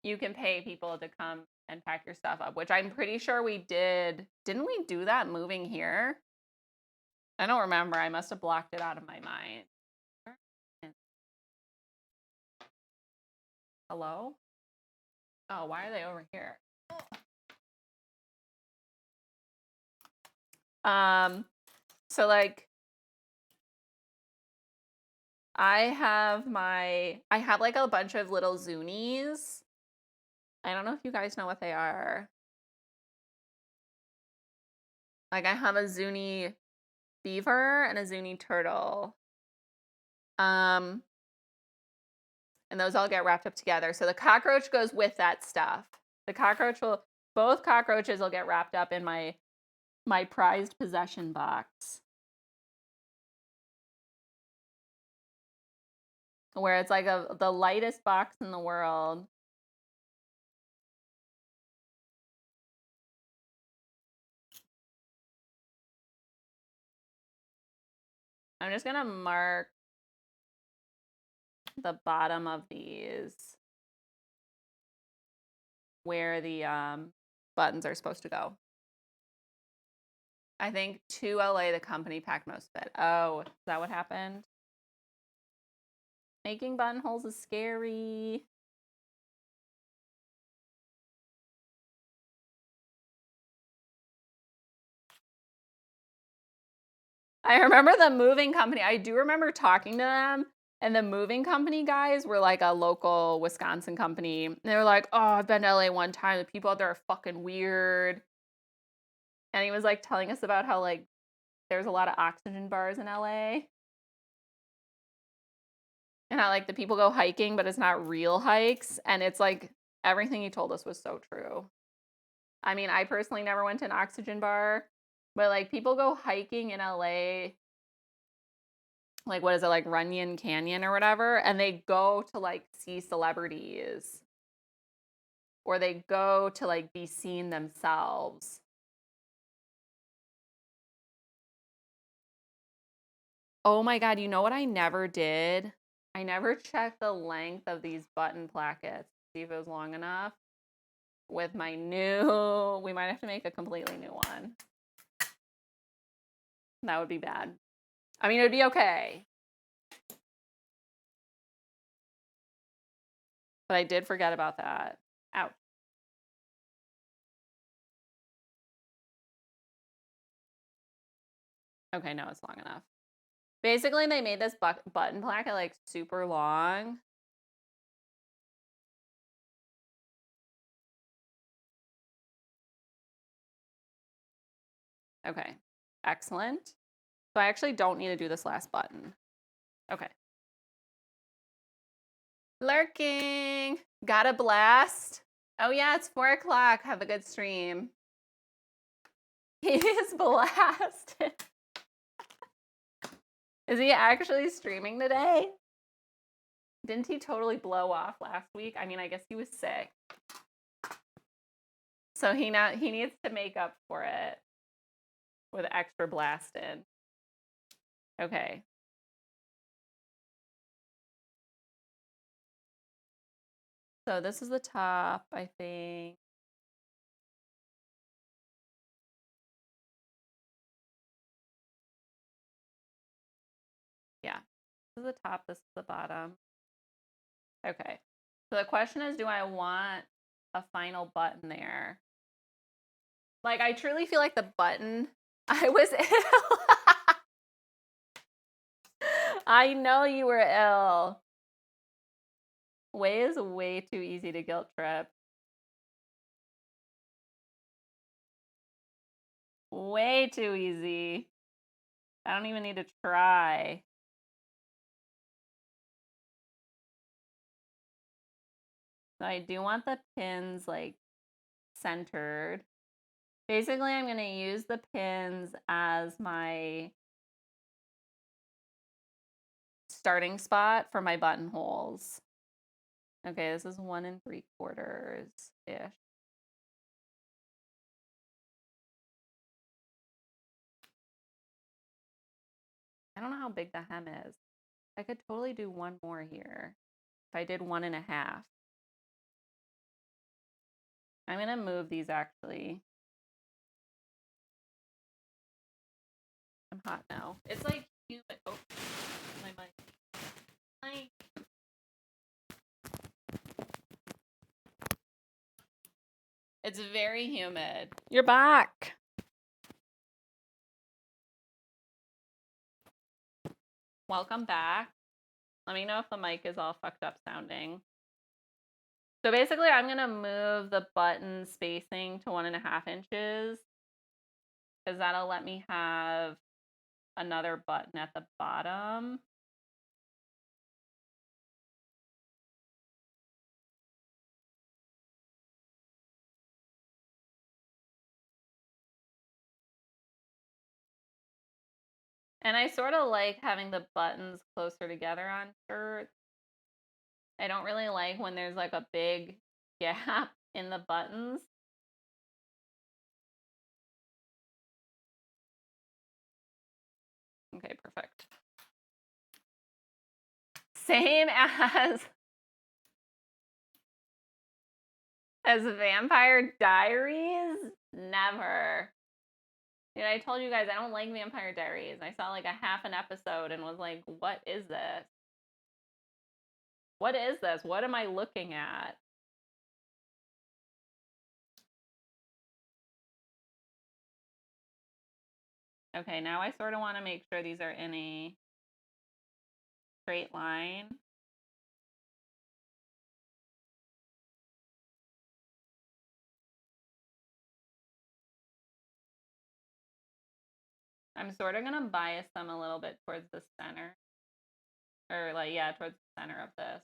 you can pay people to come and pack your stuff up, which I'm pretty sure we did. Didn't we do that moving here? I don't remember. I must have blocked it out of my mind. Hello? Oh, why are they over here? So like I have like a bunch of little Zunies. I don't know if you guys know what they are. Like I have a Zuni beaver and a Zuni turtle. And those all get wrapped up together. So the cockroach goes with that stuff. Both cockroaches will get wrapped up in my prized possession box. Where it's like the lightest box in the world. I'm just gonna mark the bottom of these where the buttons are supposed to go. I think to LA the company packed most of it. Oh, is that what happened? Making buttonholes is scary. I remember the moving company. I do remember talking to them, and the moving company guys were like a local Wisconsin company. And they were like, "Oh, I've been to LA one time. The people out there are fucking weird." And he was like telling us about how like there's a lot of oxygen bars in LA. And how like the people go hiking, but it's not real hikes. And it's like everything he told us was so true. I mean, I personally never went to an oxygen bar, but like people go hiking in LA, like what is it, like Runyon Canyon or whatever, and they go to like see celebrities. Or they go to like be seen themselves. Oh my God, you know what I never did? I never checked the length of these button plackets to see if it was long enough. With my new, we might have to make a completely new one. That would be bad. I mean, it would be okay. But I did forget about that. Ouch. Okay, no, it's long enough. Basically, they made this button placket like super long. Okay, excellent. So I actually don't need to do this last button. Okay. Lurking. Got a blast? Oh yeah, it's 4 o'clock. Have a good stream. He is blasted. Is he actually streaming today? Didn't he totally blow off last week? I mean, I guess he was sick. So he needs to make up for it with extra blasted. Okay. So this is the top, I think. Yeah. This is the top, this is the bottom. Okay. So the question is, do I want a final button there? Like, I truly feel like the button, I was ill. I know you were ill. Way is way too easy to guilt trip. Way too easy. I don't even need to try. So I do want the pins like centered. Basically, I'm going to use the pins as my starting spot for my buttonholes. Okay, this is 1 3/4-ish. I don't know how big the hem is. I could totally do one more here. If I did 1.5. I'm going to move these actually. I'm hot now. It's like humid. Oh, my mic. It's very humid. You're back. Welcome back. Let me know if the mic is all fucked up sounding. So basically, I'm going to move the button spacing to 1.5 inches because that'll let me have another button at the bottom. And I sort of like having the buttons closer together on shirts. I don't really like when there's like a big gap in the buttons. Okay, perfect. Same as Vampire Diaries? Never. Dude, I told you guys I don't like Vampire Diaries. I saw like a half an episode and was like, what is this? What is this? What am I looking at? Okay, now I sort of want to make sure these are in a straight line. I'm sort of going to bias them a little bit towards the center. Or like, yeah, towards the center of this.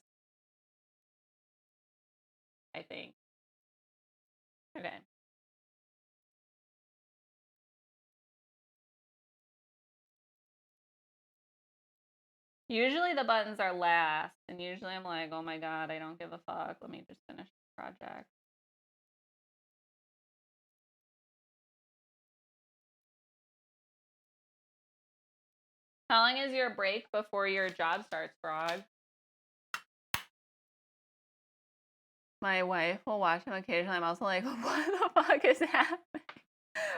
I think. Okay. Usually the buttons are last, and usually I'm like, oh my god, I don't give a fuck. Let me just finish the project. How long is your break before your job starts, Frog? My wife will watch them occasionally. I'm also like, what the fuck is happening?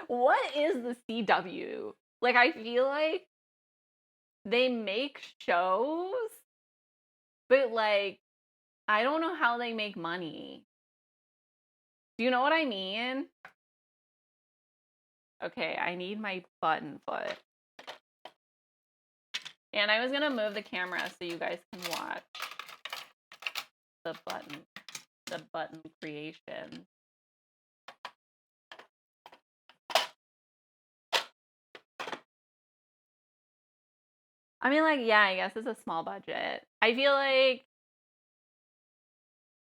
What is the CW? Like, I feel like they make shows, but like, I don't know how they make money. Do you know what I mean? Okay, I need my button foot. And I was gonna move the camera so you guys can watch the button creation. I mean, like, yeah, I guess it's a small budget. I feel like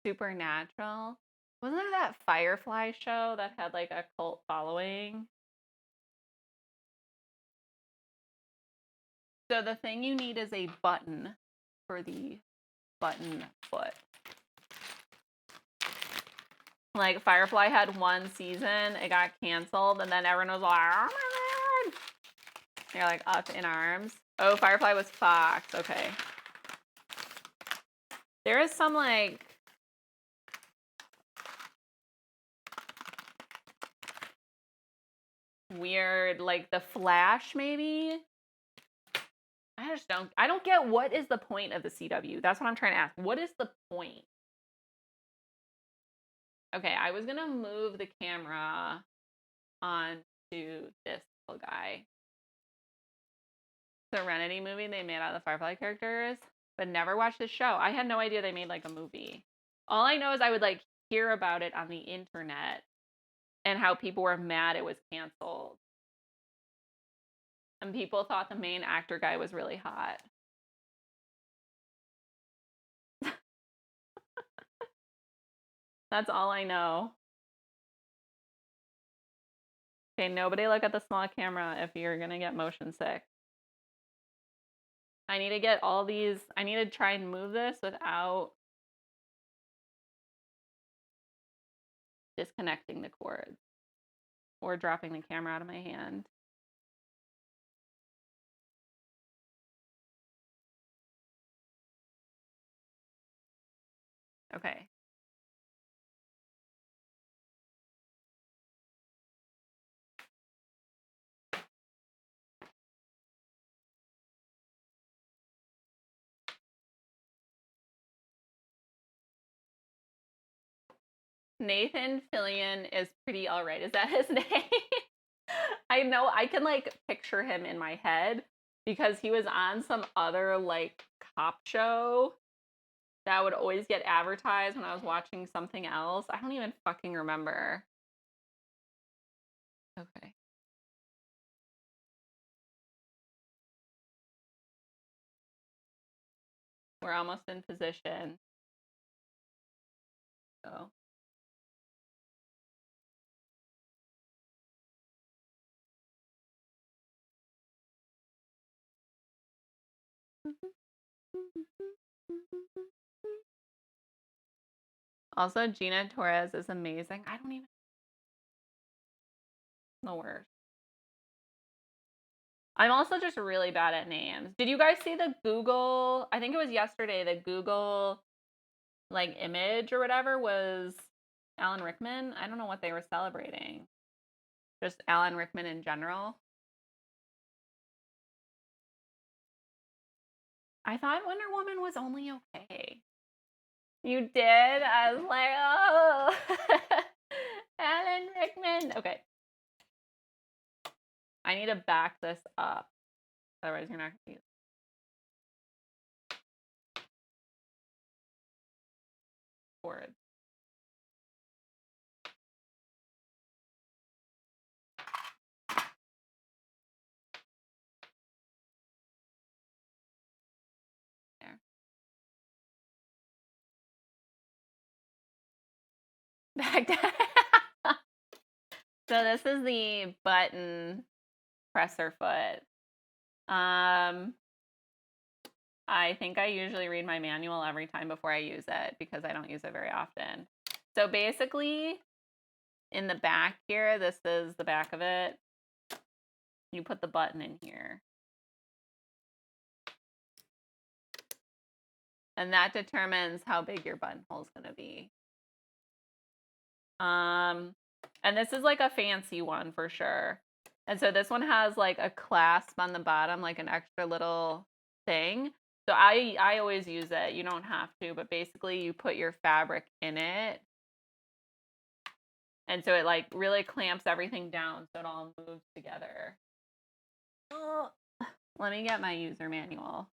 Supernatural. Wasn't there that Firefly show that had like a cult following? So the thing you need is a button for the button foot. Like Firefly had one season, it got canceled, and then everyone was like, oh my god. They're like up in arms. Oh, Firefly was Fox. Okay. There is some like weird, like The Flash maybe. I don't get what is the point of the CW. That's what I'm trying to ask. What is the point? Okay, I was gonna move the camera onto this little guy. Serenity movie they made out of the Firefly characters, but never watched the show. I had no idea they made like a movie. All I know is I would like hear about it on the internet and how people were mad it was canceled. And people thought the main actor guy was really hot. That's all I know. Okay, nobody look at the small camera if you're gonna get motion sick. I need to get all these, I need to try and move this without disconnecting the cords or dropping the camera out of my hand. Okay. Nathan Fillion is pretty all right. Is that his name? I know I can like picture him in my head, because he was on some other like cop show that would always get advertised when I was watching something else. I don't even fucking remember. Okay. We're almost in position. So. Also, Gina Torres is amazing. I don't even know worst. I'm also just really bad at names. Did you guys see the Google? I think it was yesterday. The Google like image or whatever was Alan Rickman. I don't know what they were celebrating. Just Alan Rickman in general. I thought Wonder Woman was only okay. You did? I was like, oh, Alan Rickman. Okay. I need to back this up. Otherwise, you're not going to see it. Forward. There. Back down. So this is the button presser foot. I think I usually read my manual every time before I use it because I don't use it very often. So basically, in the back here, this is the back of it. You put the button in here. And that determines how big your buttonhole is going to be. And this is like a fancy one for sure. And so this one has like a clasp on the bottom, like an extra little thing. So I always use it. You don't have to, but basically you put your fabric in it. And so it like really clamps everything down so it all moves together. Oh, let me get my user manual.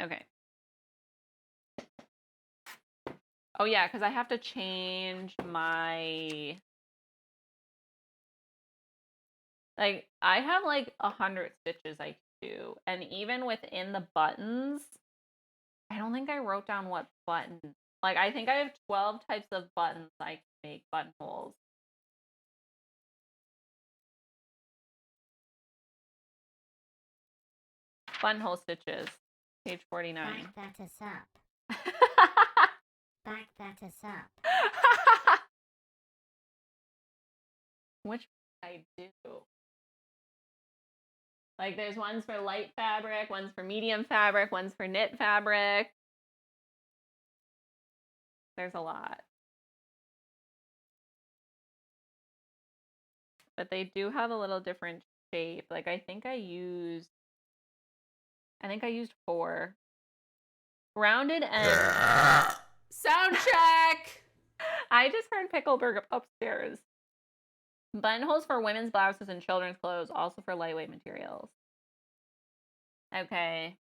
Okay. Oh yeah, because I have to change my, like, I have like 100 stitches I can do. And even within the buttons, I don't think I wrote down what button. Like, I think I have 12 types of buttons I can make buttonholes. Buttonhole stitches, page 49. Back that us up. Back that us up. Which I do. Like, there's ones for light fabric, ones for medium fabric, ones for knit fabric. There's a lot. But they do have a little different shape. Like, I think I used 4. Rounded ends. Sound check! I just heard Pickleberg upstairs. Buttonholes for women's blouses and children's clothes, also for lightweight materials. Okay.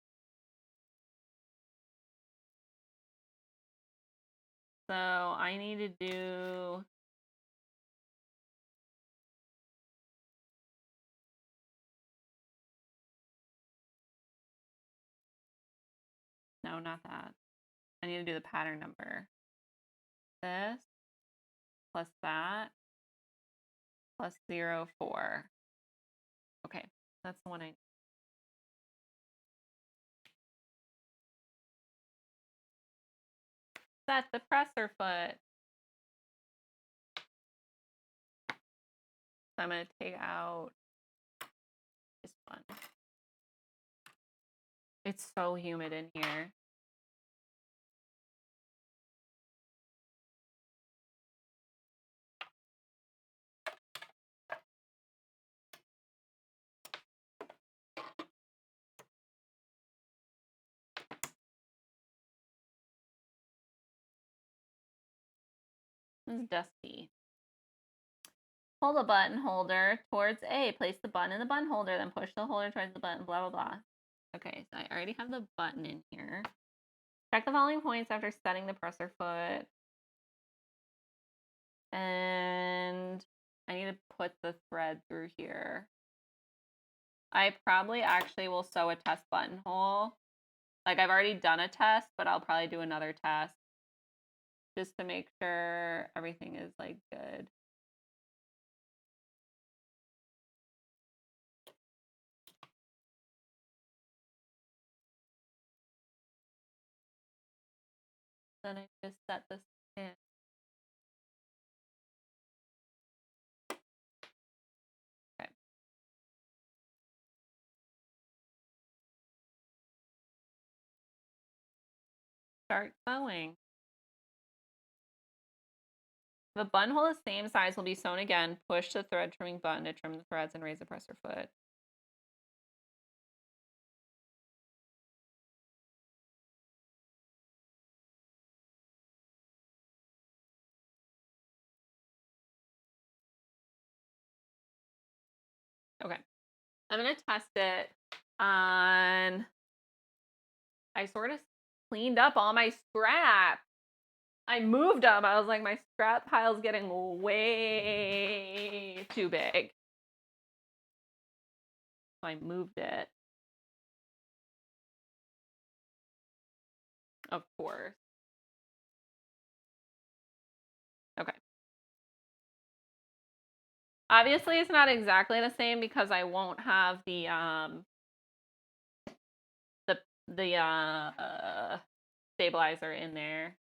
So I need to do... No, not that. I need to do the pattern number. This plus that plus 0, 4. Okay, that's the one I... That's the presser foot. So I'm going to take out this one. It's so humid in here. This is dusty. Hold the button holder towards A. Place the button in the button holder, then push the holder towards the button, blah, blah, blah. Okay, so I already have the button in here. Check the following points after setting the presser foot. And I need to put the thread through here. I probably actually will sew a test buttonhole. Like, I've already done a test, but I'll probably do another test just to make sure everything is, like, good. Then I just set this in. Okay. Start sewing. If a buttonhole is the same size will be sewn again, push the thread trimming button to trim the threads and raise the presser foot. Okay. I'm going to test it on... I sort of cleaned up all my scrap. I moved them. I was like, my scrap pile's getting way too big. So I moved it. Of course. Okay. Obviously, it's not exactly the same because I won't have the stabilizer in there.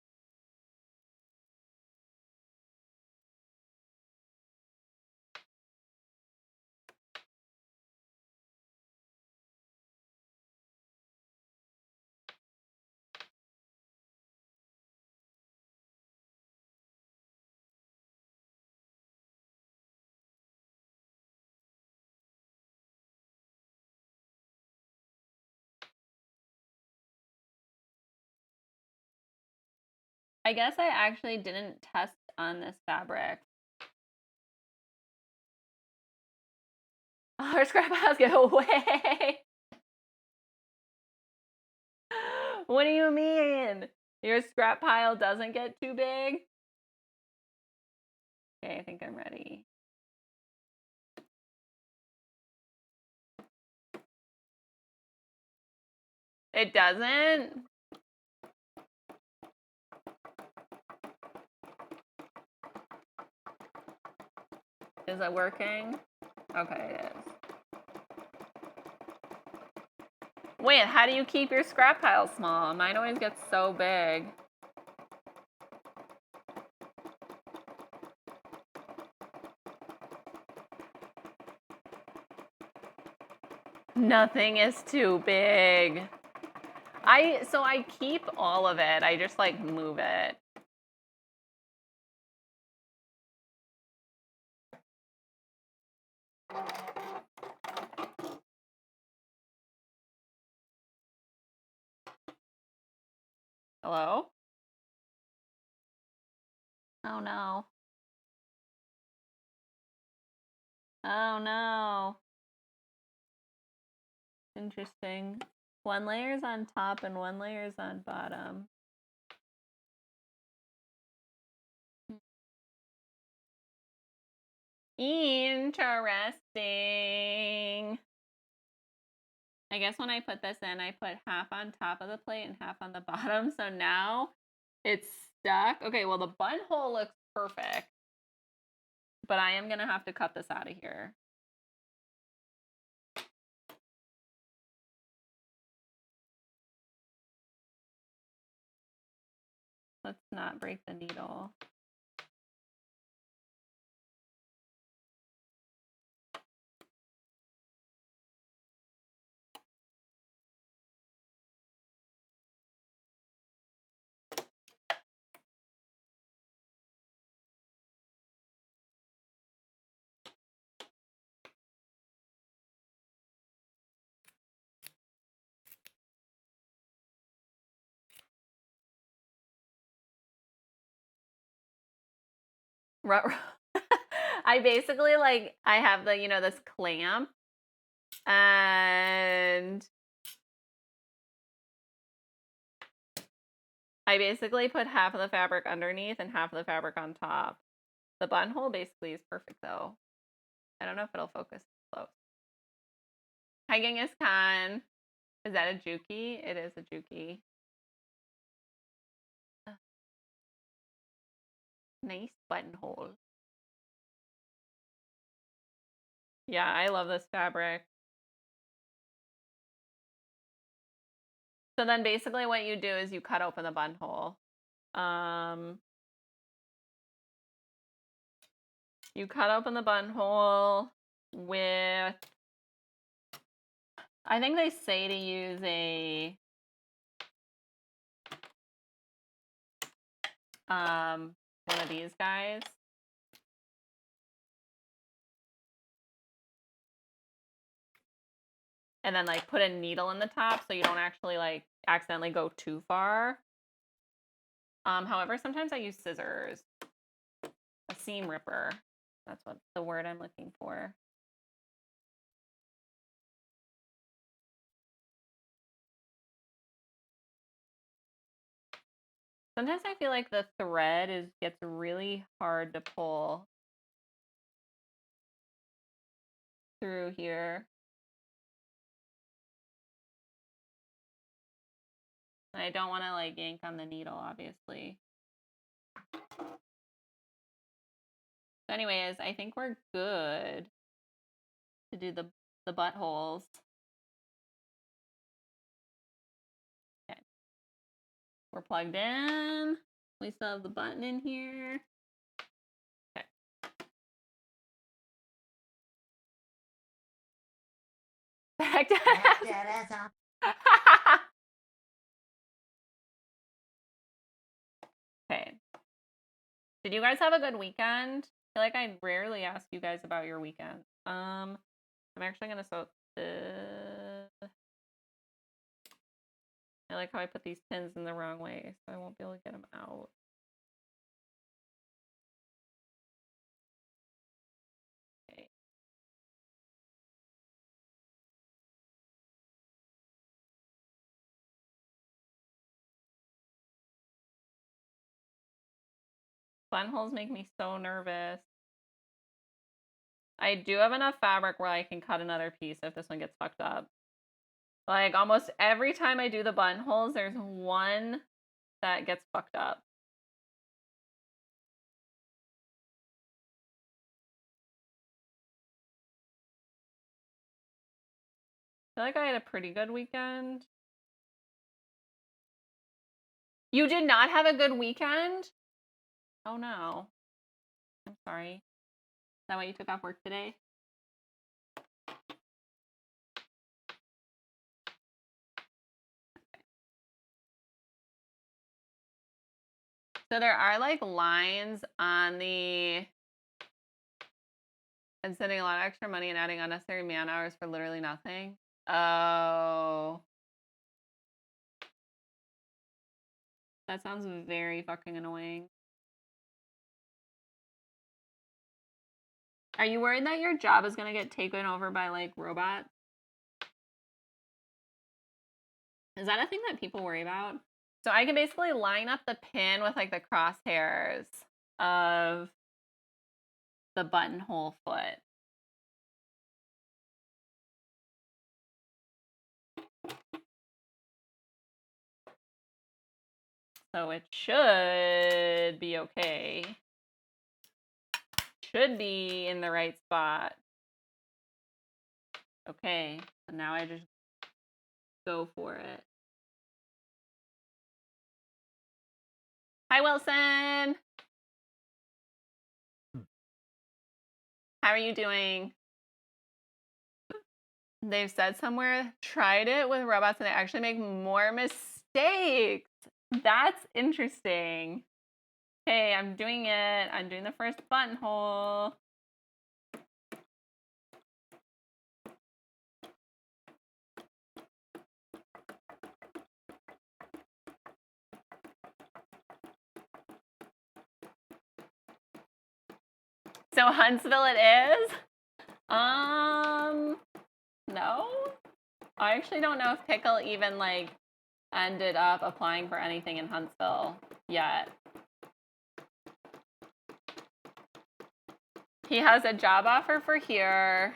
I guess I actually didn't test on this fabric. Our scrap piles get away. What do you mean? Your scrap pile doesn't get too big? Okay, I think I'm ready. It doesn't? Is it working? Okay, it is. Wait, how do you keep your scrap pile small? Mine always gets so big. Nothing is too big. So I keep all of it. I just like move it. Hello? Oh no. Oh no. Interesting. One layer's on top and one layer's on bottom. Interesting. I guess when I put this in, I put half on top of the plate and half on the bottom. So now it's stuck. Okay, well, the buttonhole looks perfect. But I am going to have to cut this out of here. Let's not break the needle. I basically like I have the this clamp, and I basically put half of the fabric underneath and half of the fabric on top. The buttonhole basically is perfect though. I don't know if it'll focus close. Hi Genghis Khan. Is that a Juki? It is a Juki. Nice buttonhole. Yeah, I love this fabric. So then basically what you do is you cut open the buttonhole. You cut open the buttonhole with, I think they say to use a one of these guys. And then like put a needle in the top so you don't actually like accidentally go too far. However, sometimes I use scissors. A seam ripper. That's what the word I'm looking for. Sometimes I feel like the thread gets really hard to pull through here. I don't want to like yank on the needle, obviously. So anyways, I think we're good to do the buttholes. Okay. We're plugged in. We still have the button in here. Okay. Back to Okay. Did you guys have a good weekend? I feel like I rarely ask you guys about your weekend. I'm actually gonna sew I like how I put these pins in the wrong way, so I won't be able to get them out. Okay. Buttonholes make me so nervous. I do have enough fabric where I can cut another piece if this one gets fucked up. Like almost every time I do the buttonholes, there's one that gets fucked up. I feel like I had a pretty good weekend. You did not have a good weekend? Oh no. I'm sorry. Is that why you took off work today? So there are like lines on the and spending a lot of extra money and adding unnecessary man hours for literally nothing. Oh. That sounds very fucking annoying. Are you worried that your job is gonna get taken over by like robots? Is that a thing that people worry about? So I can basically line up the pin with like the crosshairs of the buttonhole foot. So it should be okay. Should be in the right spot. Okay, so now I just go for it. Hi, Wilson. How are you doing? They've said somewhere, tried it with robots and they actually make more mistakes. That's interesting. Okay, I'm doing it. I'm doing the first buttonhole. So Huntsville it is? No. I actually don't know if Pickle even, like, ended up applying for anything in Huntsville yet. He has a job offer for here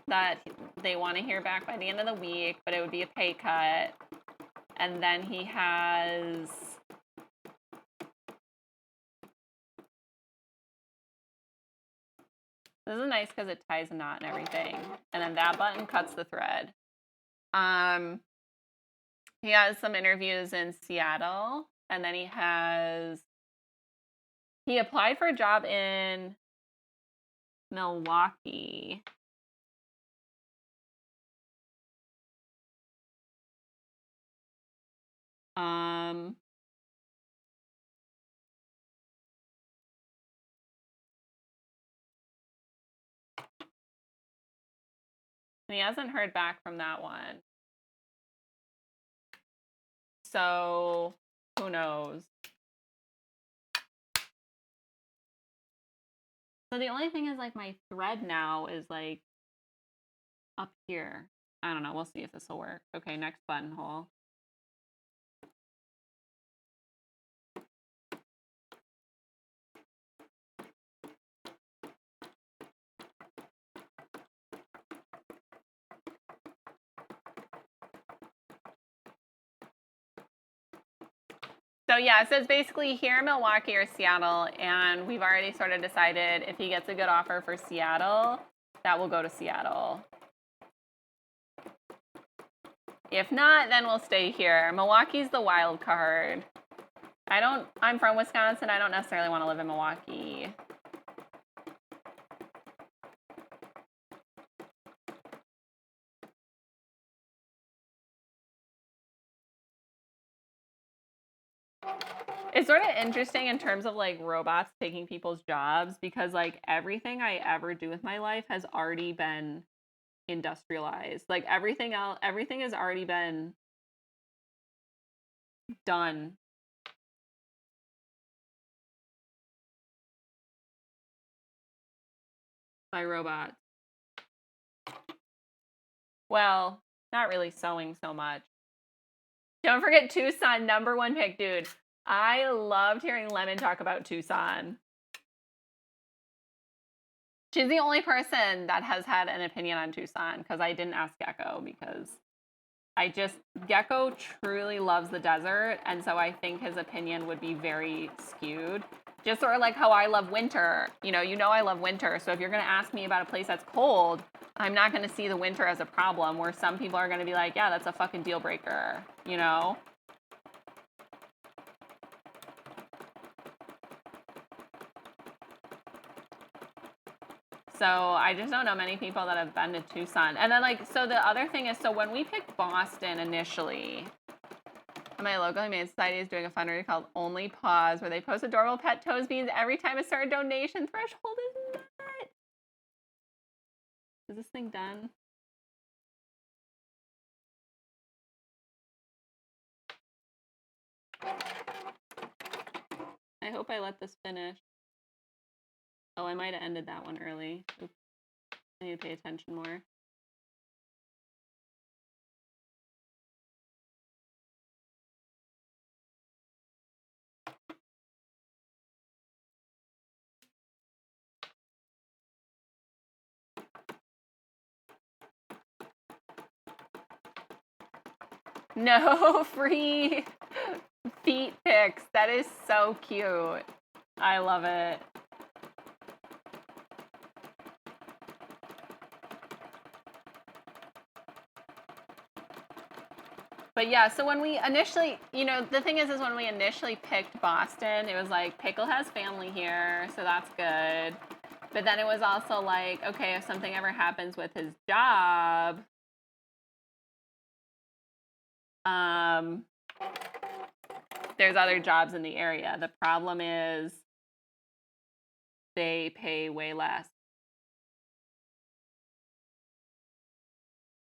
that they want to hear back by the end of the week, but it would be a pay cut. And then he has... This is nice because it ties a knot and everything. And then that button cuts the thread. He has some interviews in Seattle. And then he applied for a job in Milwaukee. And he hasn't heard back from that one. So, who knows? So the only thing is, like, my thread now is, like, up here. I don't know. We'll see if this will work. Okay, next buttonhole. So yeah, so it's basically here in Milwaukee or Seattle, and we've already sort of decided if he gets a good offer for Seattle, that will go to Seattle. If not, then we'll stay here. Milwaukee's the wild card. I'm from Wisconsin. I don't necessarily want to live in Milwaukee. It's sort of interesting in terms of, like, robots taking people's jobs, because, like, everything I ever do with my life has already been industrialized. Like, everything has already been done. By robots. Well, not really sewing so much. Don't forget Tucson, #1 pick, dude. I loved hearing Lemon talk about Tucson. She's the only person that has had an opinion on Tucson, because I didn't ask Gecko, because Gecko truly loves the desert, and so I think his opinion would be very skewed. Just sort of like how I love winter. You know I love winter, so if you're going to ask me about a place that's cold, I'm not going to see the winter as a problem, where some people are going to be like, yeah, that's a fucking deal breaker, you know? So I just don't know many people that have been to Tucson. And then, like, so the other thing is, so when we picked Boston initially, my locally made society is doing a fundraiser called Only Paws, where they post adorable pet toes beans every time a certain donation threshold is met. Is this thing done? I hope I let this finish. Oh, I might have ended that one early. Oops. I need to pay attention more. No free feet pics. That is so cute. I love it. But yeah, so when we initially, the thing is when we initially picked Boston, it was like, Pickle has family here, so that's good. But then it was also like, okay, if something ever happens with his job, there's other jobs in the area. The problem is they pay way less.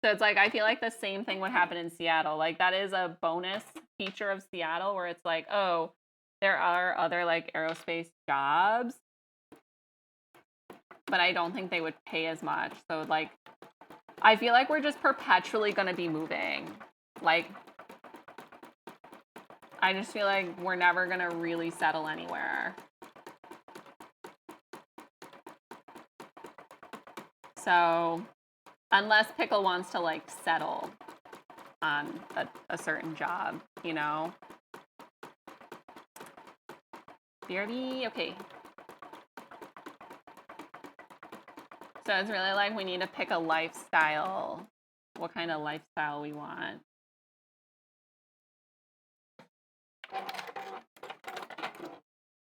So it's like, I feel like the same thing would happen in Seattle. Like, that is a bonus feature of Seattle, where it's like, oh, there are other, like, aerospace jobs. but I don't think they would pay as much. So like, I feel like we're just perpetually going to be moving. Like, I just feel like we're never going to really settle anywhere. So unless Pickle wants to like settle on a certain job, you know? BRB, okay. So it's really like we need to pick a lifestyle, what kind of lifestyle we want.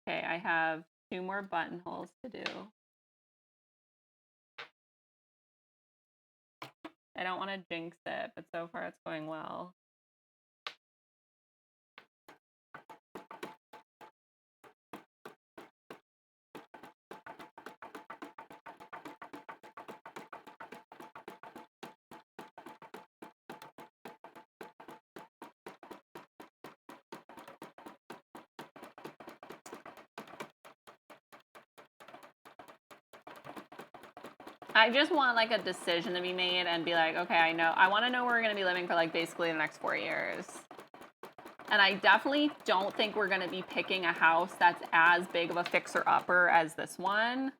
Okay, I have 2 more buttonholes to do. I don't want to jinx it, but so far it's going well. I just want like a decision to be made and be like, okay, I want to know where we're going to be living for like basically the next 4 years. And I definitely don't think we're going to be picking a house that's as big of a fixer-upper as this one.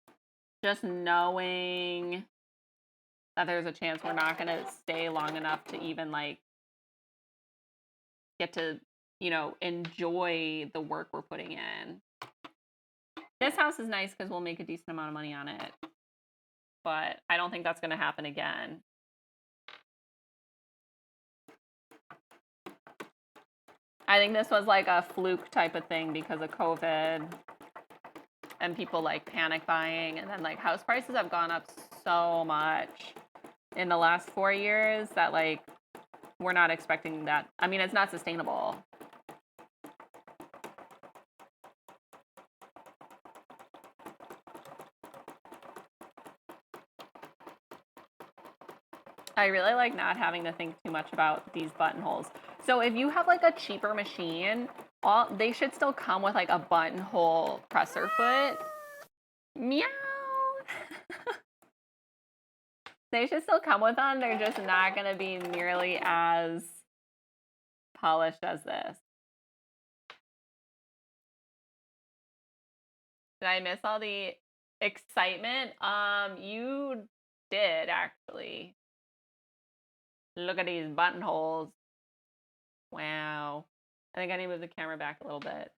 Just knowing that there's a chance we're not going to stay long enough to even like get to, you know, enjoy the work we're putting in. This house is nice because we'll make a decent amount of money on it. But I don't think that's going to happen again. I think this was like a fluke type of thing because of COVID and people like panic buying. And then like house prices have gone up so much in the last 4 years that like we're not expecting that. I mean, it's not sustainable. I really like not having to think too much about these buttonholes. So if you have like a cheaper machine, they should still come with like a buttonhole presser foot. Meow. They should still come with them. They're just not going to be nearly as polished as this. Did I miss all the excitement? You did actually. Look at these buttonholes. Wow. I think I need to move the camera back a little bit.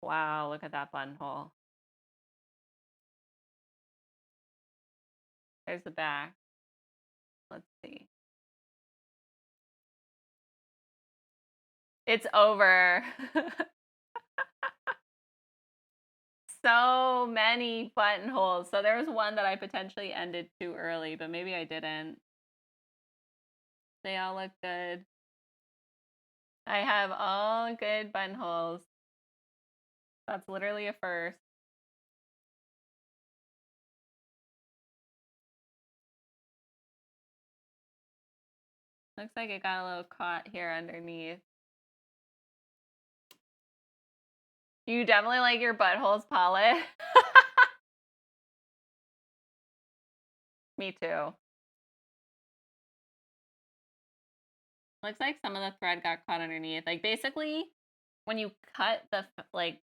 Wow, look at that buttonhole. There's the back. Let's see. It's over. So many buttonholes. So there was one that I potentially ended too early, but maybe I didn't. They all look good. I have all good buttonholes. That's literally a first. Looks like it got a little caught here underneath. You definitely like your buttholes polished. Me too. Looks like some of the thread got caught underneath. Like basically, when you cut the, like,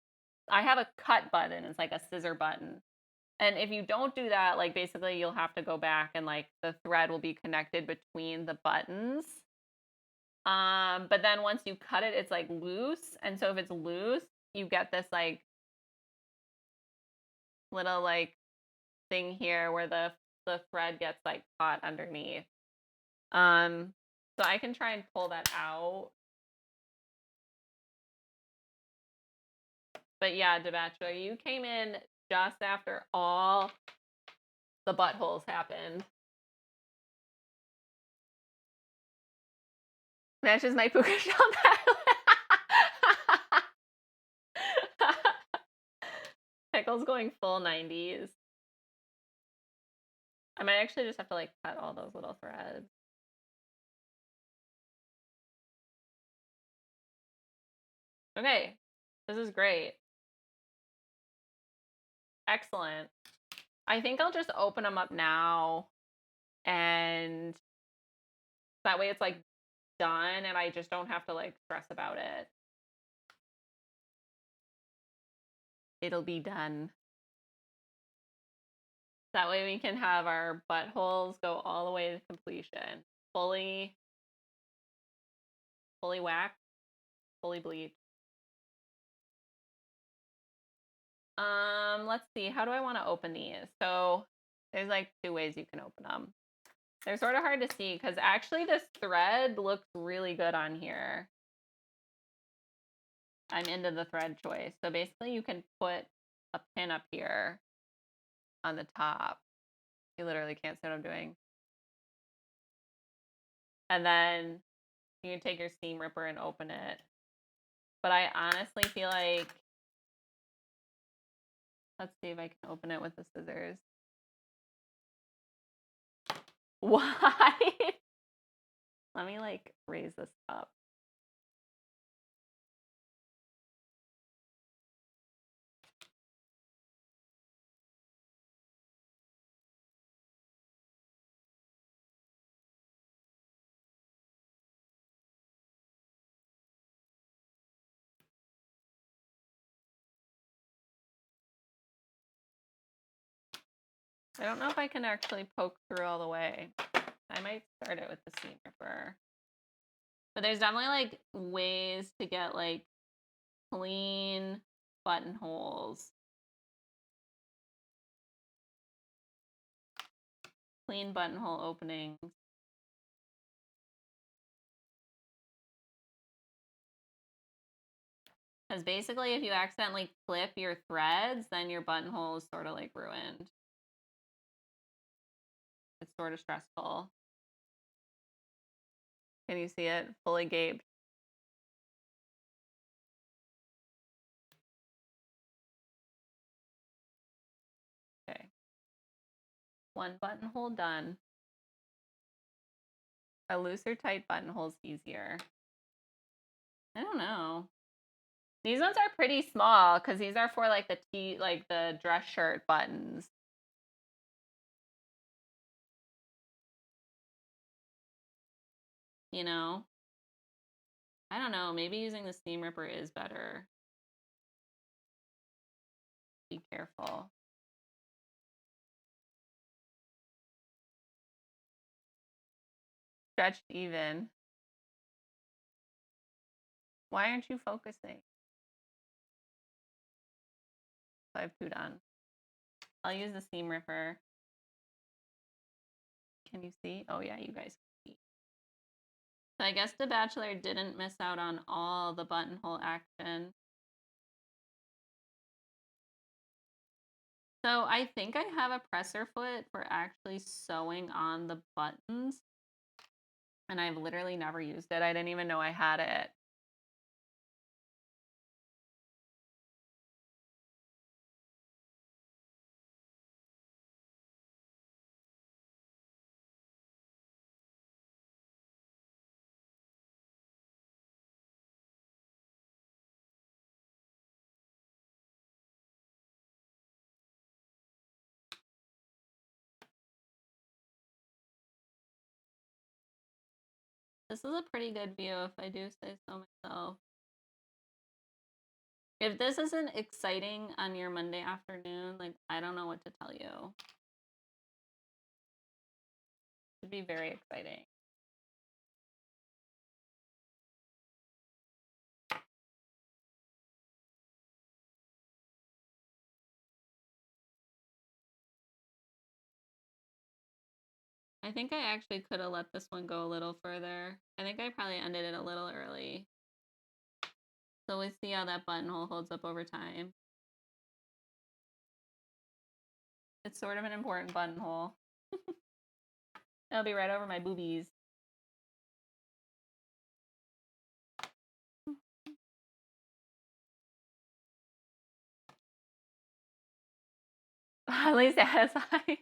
I have a cut button. It's like a scissor button. And if you don't do that, like basically you'll have to go back and like the thread will be connected between the buttons. But then once you cut it, it's like loose. And so if it's loose, you get this like little like thing here where the thread gets like caught underneath. So I can try and pull that out. But yeah, DeBachelor, you came in just after all the buttholes happened. That's just my puka shell palette. Pickle's going full 90s. I might actually just have to like cut all those little threads. Okay, this is great. Excellent. I think I'll just open them up now, and that way it's like done and I just don't have to like stress about it. It'll be done. That way we can have our buttholes go all the way to completion. Fully waxed, fully bleached. Let's see. How do I want to open these? So there's like 2 ways you can open them. They're sort of hard to see because actually this thread looks really good on here. I'm into the thread choice. So basically you can put a pin up here on the top. You literally can't see what I'm doing. And then you can take your seam ripper and open it. But I honestly feel like, let's see if I can open it with the scissors. Why? Let me like raise this up. I don't know if I can actually poke through all the way. I might start it with the seam ripper. But there's definitely like ways to get like clean buttonholes. Clean buttonhole openings. Because basically if you accidentally clip your threads, then your buttonhole is sort of like ruined. It's sort of stressful. Can you see it? Fully gaped. Okay. 1 buttonhole done. A looser tight buttonhole is easier. I don't know. These ones are pretty small because these are for like the dress shirt buttons. You know? I don't know. Maybe using the seam ripper is better. Be careful. Stretched even. Why aren't you focusing? I have 2 done. I'll use the seam ripper. Can you see? Oh yeah, you guys can see. So I guess the Bachelor didn't miss out on all the buttonhole action. So I think I have a presser foot for actually sewing on the buttons. And I've literally never used it. I didn't even know I had it. This is a pretty good view if I do say so myself. If this isn't exciting on your Monday afternoon, like, I don't know what to tell you. It should be very exciting. I think I actually could have let this one go a little further. I think I probably ended it a little early. So we'll see how that buttonhole holds up over time. It's sort of an important buttonhole. It'll be right over my boobies. At least as I.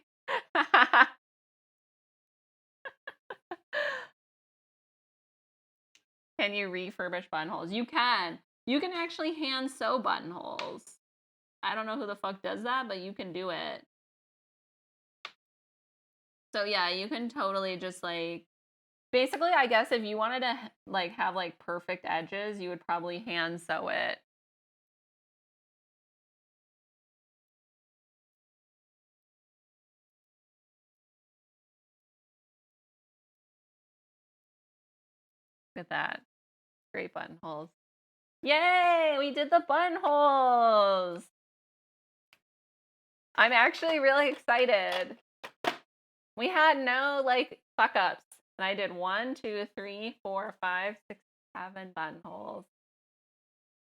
Can you refurbish buttonholes? You can. You can actually hand sew buttonholes. I don't know who the fuck does that, but you can do it. So yeah, you can totally just like, basically, I guess if you wanted to like have like perfect edges, you would probably hand sew it. Look at that. Great buttonholes. Yay! We did the buttonholes! I'm actually really excited. We had no like fuck ups. And I did 1, 2, 3, 4, 5, 6, 7 buttonholes.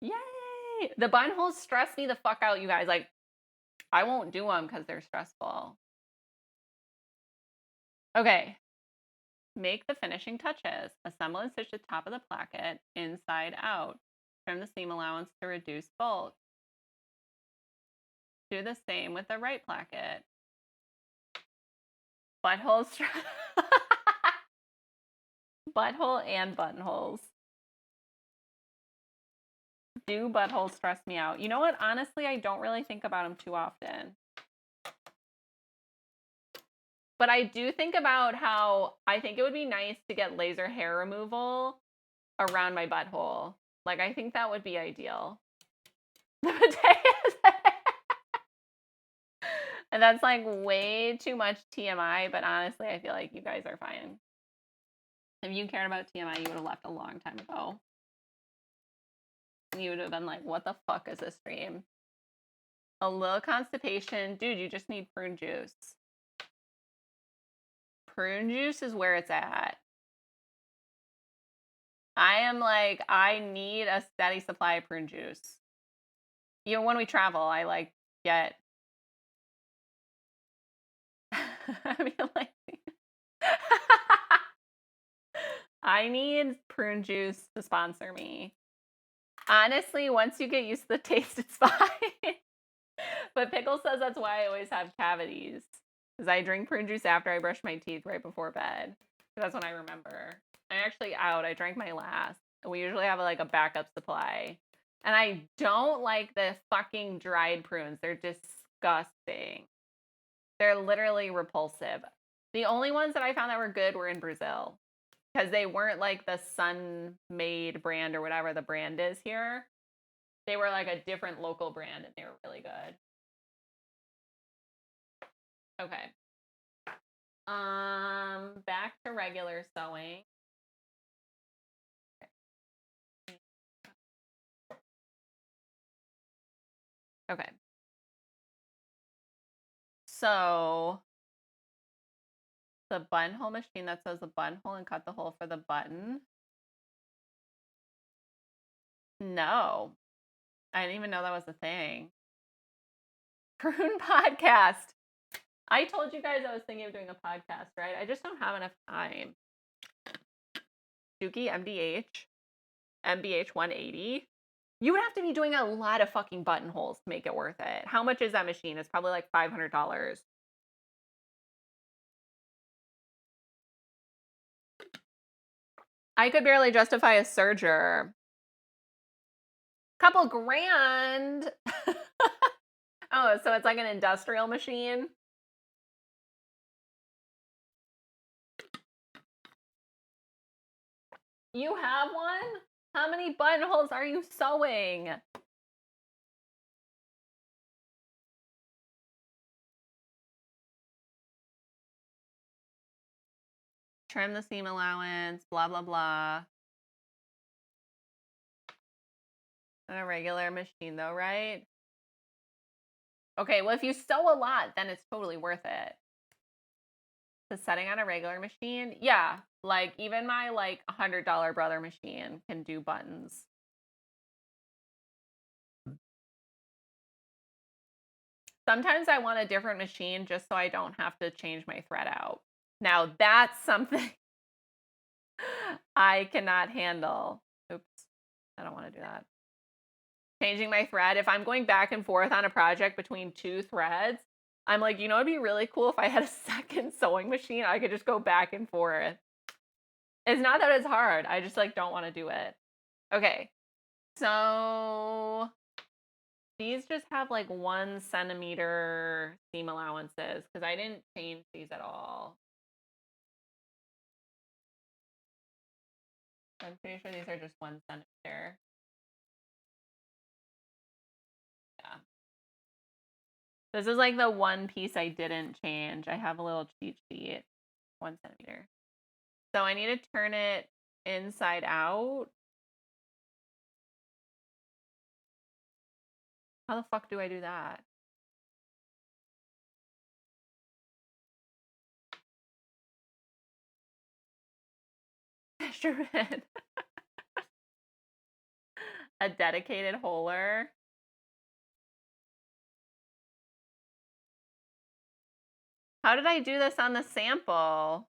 Yay! The buttonholes stress me the fuck out, you guys. Like, I won't do them because they're stressful. Okay. Make the finishing touches. Assemble and stitch the top of the placket inside out. Trim the seam allowance to reduce bulk. Do the same with the right placket. Butthole butthole and buttonholes. Do buttholes stress me out? You know what? Honestly, I don't really think about them too often. But I do think about how I think it would be nice to get laser hair removal around my butthole. Like, I think that would be ideal. The potatoes. And that's like way too much TMI, but honestly, I feel like you guys are fine. If you cared about TMI, you would have left a long time ago. You would have been like, what the fuck is this stream? A little constipation. Dude, you just need prune juice. Prune juice is where it's at. I am like, I need a steady supply of prune juice. You know, when we travel, I like get. I mean, like, I need prune juice to sponsor me. Honestly, once you get used to the taste, it's fine. But Pickle says that's why I always have cavities. Because I drink prune juice after I brush my teeth right before bed. That's when I remember. I'm actually out. I drank my last. We usually have like a backup supply. And I don't like the fucking dried prunes. They're disgusting. They're literally repulsive. The only ones that I found that were good were in Brazil. Because they weren't like the Sun-made brand or whatever the brand is here. They were like a different local brand and they were really good. Okay. Back to regular sewing. Okay. So the buttonhole machine that sews the buttonhole and cut the hole for the button. No. I didn't even know that was a thing. Prune podcast. I told you guys I was thinking of doing a podcast, right? I just don't have enough time. Dookie MDH. MBH 180. You would have to be doing a lot of fucking buttonholes to make it worth it. How much is that machine? It's probably like $500. I could barely justify a serger. Couple grand. Oh, so it's like an industrial machine? You have one? How many buttonholes are you sewing? Trim the seam allowance, blah, blah, blah. On a regular machine though, right? Okay, well, if you sew a lot, then it's totally worth it. The setting on a regular machine, yeah. Like, even my, like, $100 brother machine can do buttons. Sometimes I want a different machine just so I don't have to change my thread out. Now, that's something I cannot handle. Oops, I don't want to do that. Changing my thread. If I'm going back and forth on a project between 2 threads, I'm like, you know, it'd be really cool if I had a second sewing machine. I could just go back and forth. It's not that it's hard. I just like don't want to do it. Okay. So these just have like 1 centimeter seam allowances because I didn't change these at all. I'm pretty sure these are just 1 centimeter. Yeah. This is like the one piece I didn't change. I have a little cheat sheet. 1 centimeter. So I need to turn it inside out. How the fuck do I do that? Measurement. A dedicated holer. How did I do this on the sample?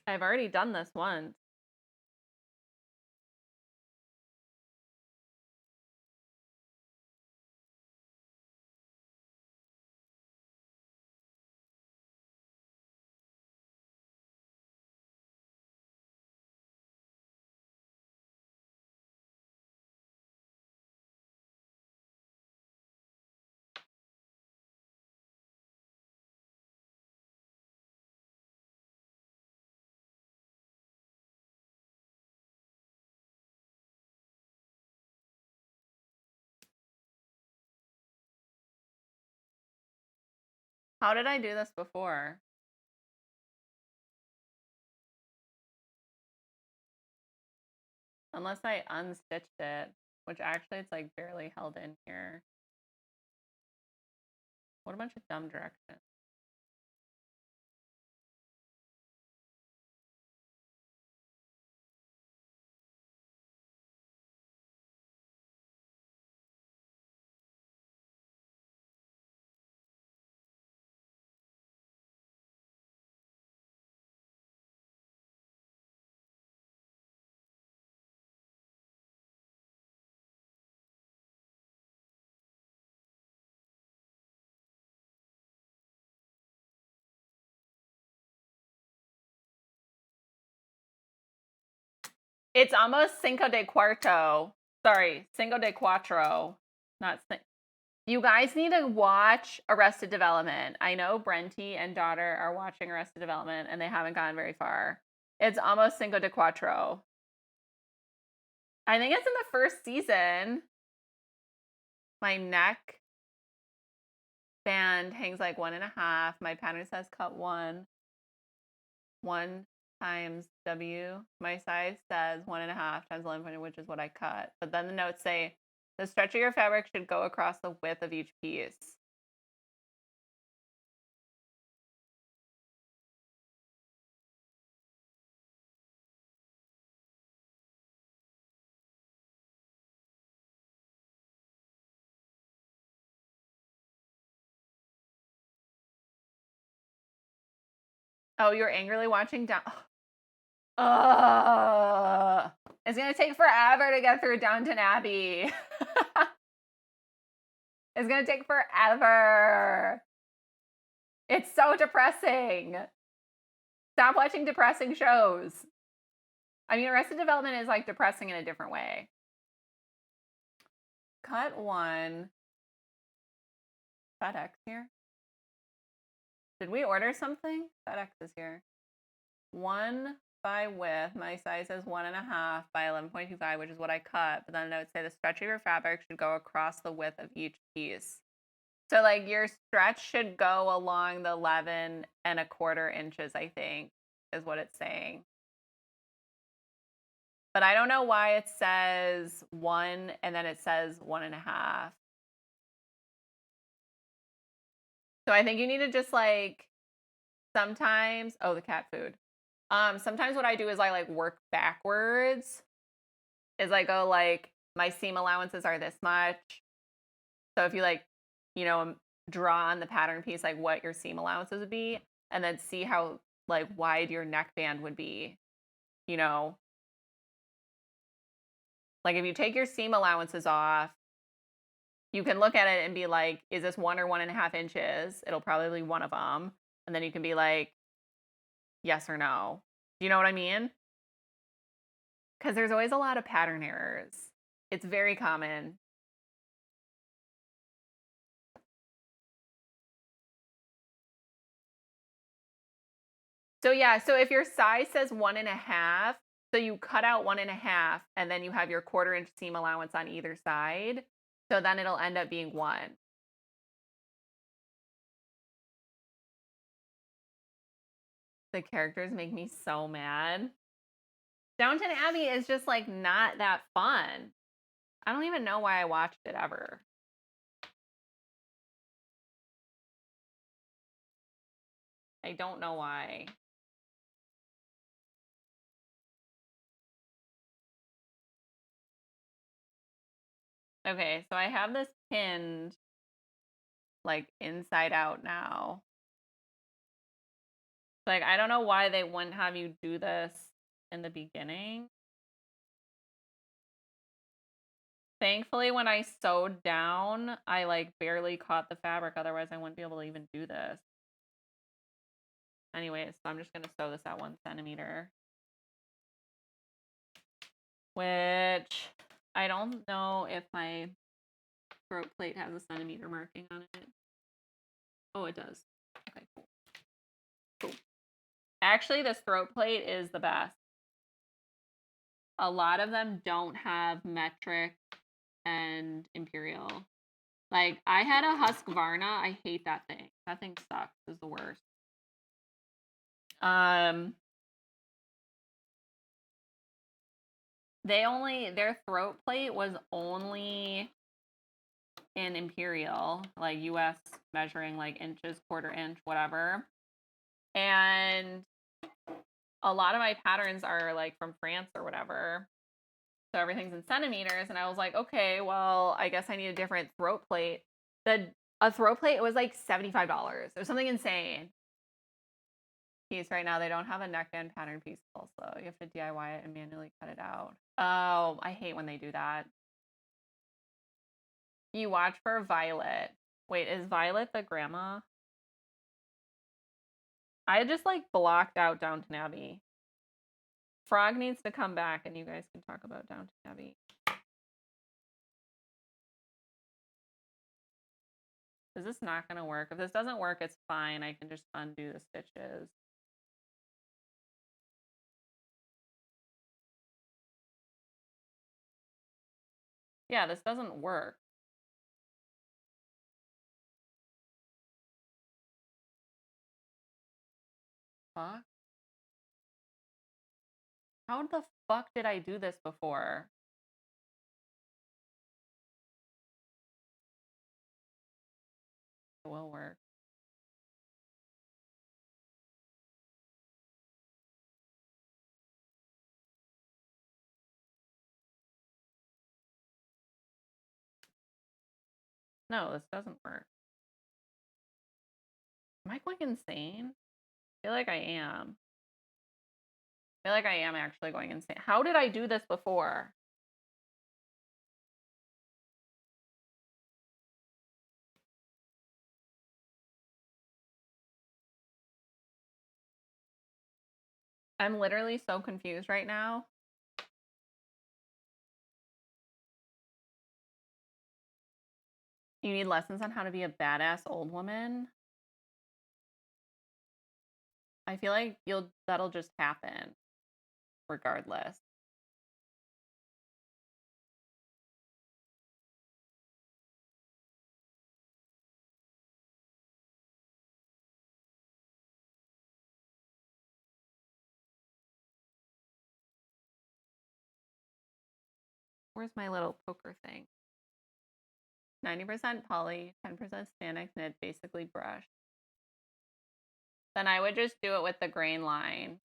I've already done this once. How did I do this before? Unless I unstitched it, which actually it's like barely held in here. What a bunch of dumb directions. It's almost Cinco de Cuarto. Sorry, Cinco de Cuatro. Not You guys need to watch Arrested Development. I know Brenty and daughter are watching Arrested Development and they haven't gone very far. It's almost Cinco de Cuatro. I think it's in the first season. My neck band hangs like 1.5. My pattern says cut 1. 1 times W. My size says 1.5 times 11, which is what I cut. But then the notes say the stretch of your fabric should go across the width of each piece. Oh, you're angrily watching down. It's gonna take forever to get through Downton Abbey. It's gonna take forever. It's so depressing. Stop watching depressing shows. I mean, Arrested Development is like depressing in a different way. Cut 1. FedEx here. Did we order something? FedEx is here. 1 by width. My size is 1.5 by 11.25, which is what I cut. But then notes say the stretch of your fabric should go across the width of each piece. So like your stretch should go along the 11.25 inches, I think, is what it's saying. But I don't know why it says 1 and then it says 1.5. So I think you need to just like sometimes, oh, the cat food. Sometimes what I do is I like work backwards. Is I go like my seam allowances are this much. So if you like, you know, draw on the pattern piece like what your seam allowances would be, and then see how like wide your neckband would be, you know. Like if you take your seam allowances off, You can look at it and be like, is this 1 or 1.5 inches? It'll probably be one of them. And then you can be like, yes or no. Do you know what I mean? Because there's always a lot of pattern errors. It's very common. So yeah, so if your size says 1.5, so you cut out 1.5 and then you have your 1/4 inch seam allowance on either side. So then it'll end up being 1. The characters make me so mad. Downton Abbey is just like not that fun. I don't even know why I watched it ever. I don't know why. Okay, so I have this pinned like inside out now. Like, I don't know why they wouldn't have you do this in the beginning. Thankfully, when I sewed down, I like barely caught the fabric. Otherwise, I wouldn't be able to even do this. Anyways, so I'm just going to sew this at 1 centimeter. Which I don't know if my throat plate has a centimeter marking on it. Oh, it does. Okay, cool. Cool. Actually, this throat plate is the best. A lot of them don't have metric and imperial. Like, I had a Husqvarna. I hate that thing. That thing sucks. It's the worst. Their throat plate was only in imperial, like US measuring like inches, 1/4 inch, whatever. And a lot of my patterns are like from France or whatever. So everything's in centimeters. And I was like, okay, well, I guess I need a different throat plate. A throat plate was like $75. It was something insane. Piece right now, they don't have a neckband pattern piece also. You have to DIY it and manually cut it out. Oh, I hate when they do that. You watch for Violet. Wait, is Violet the grandma? I just like blocked out Downton Abbey. Frog needs to come back and you guys can talk about Downton Abbey. Is this not going to work? If this doesn't work, it's fine. I can just undo the stitches. Yeah, this doesn't work. Fuck. How the fuck did I do this before? It will work. No, this doesn't work. Am I going insane? I feel like I am. I feel like I am actually going insane. How did I do this before? I'm literally so confused right now. You need lessons on how to be a badass old woman? I feel like that'll just happen regardless. Where's my little poker thing? 90% poly, 10% spandex knit, basically brush. Then I would just do it with the grain line.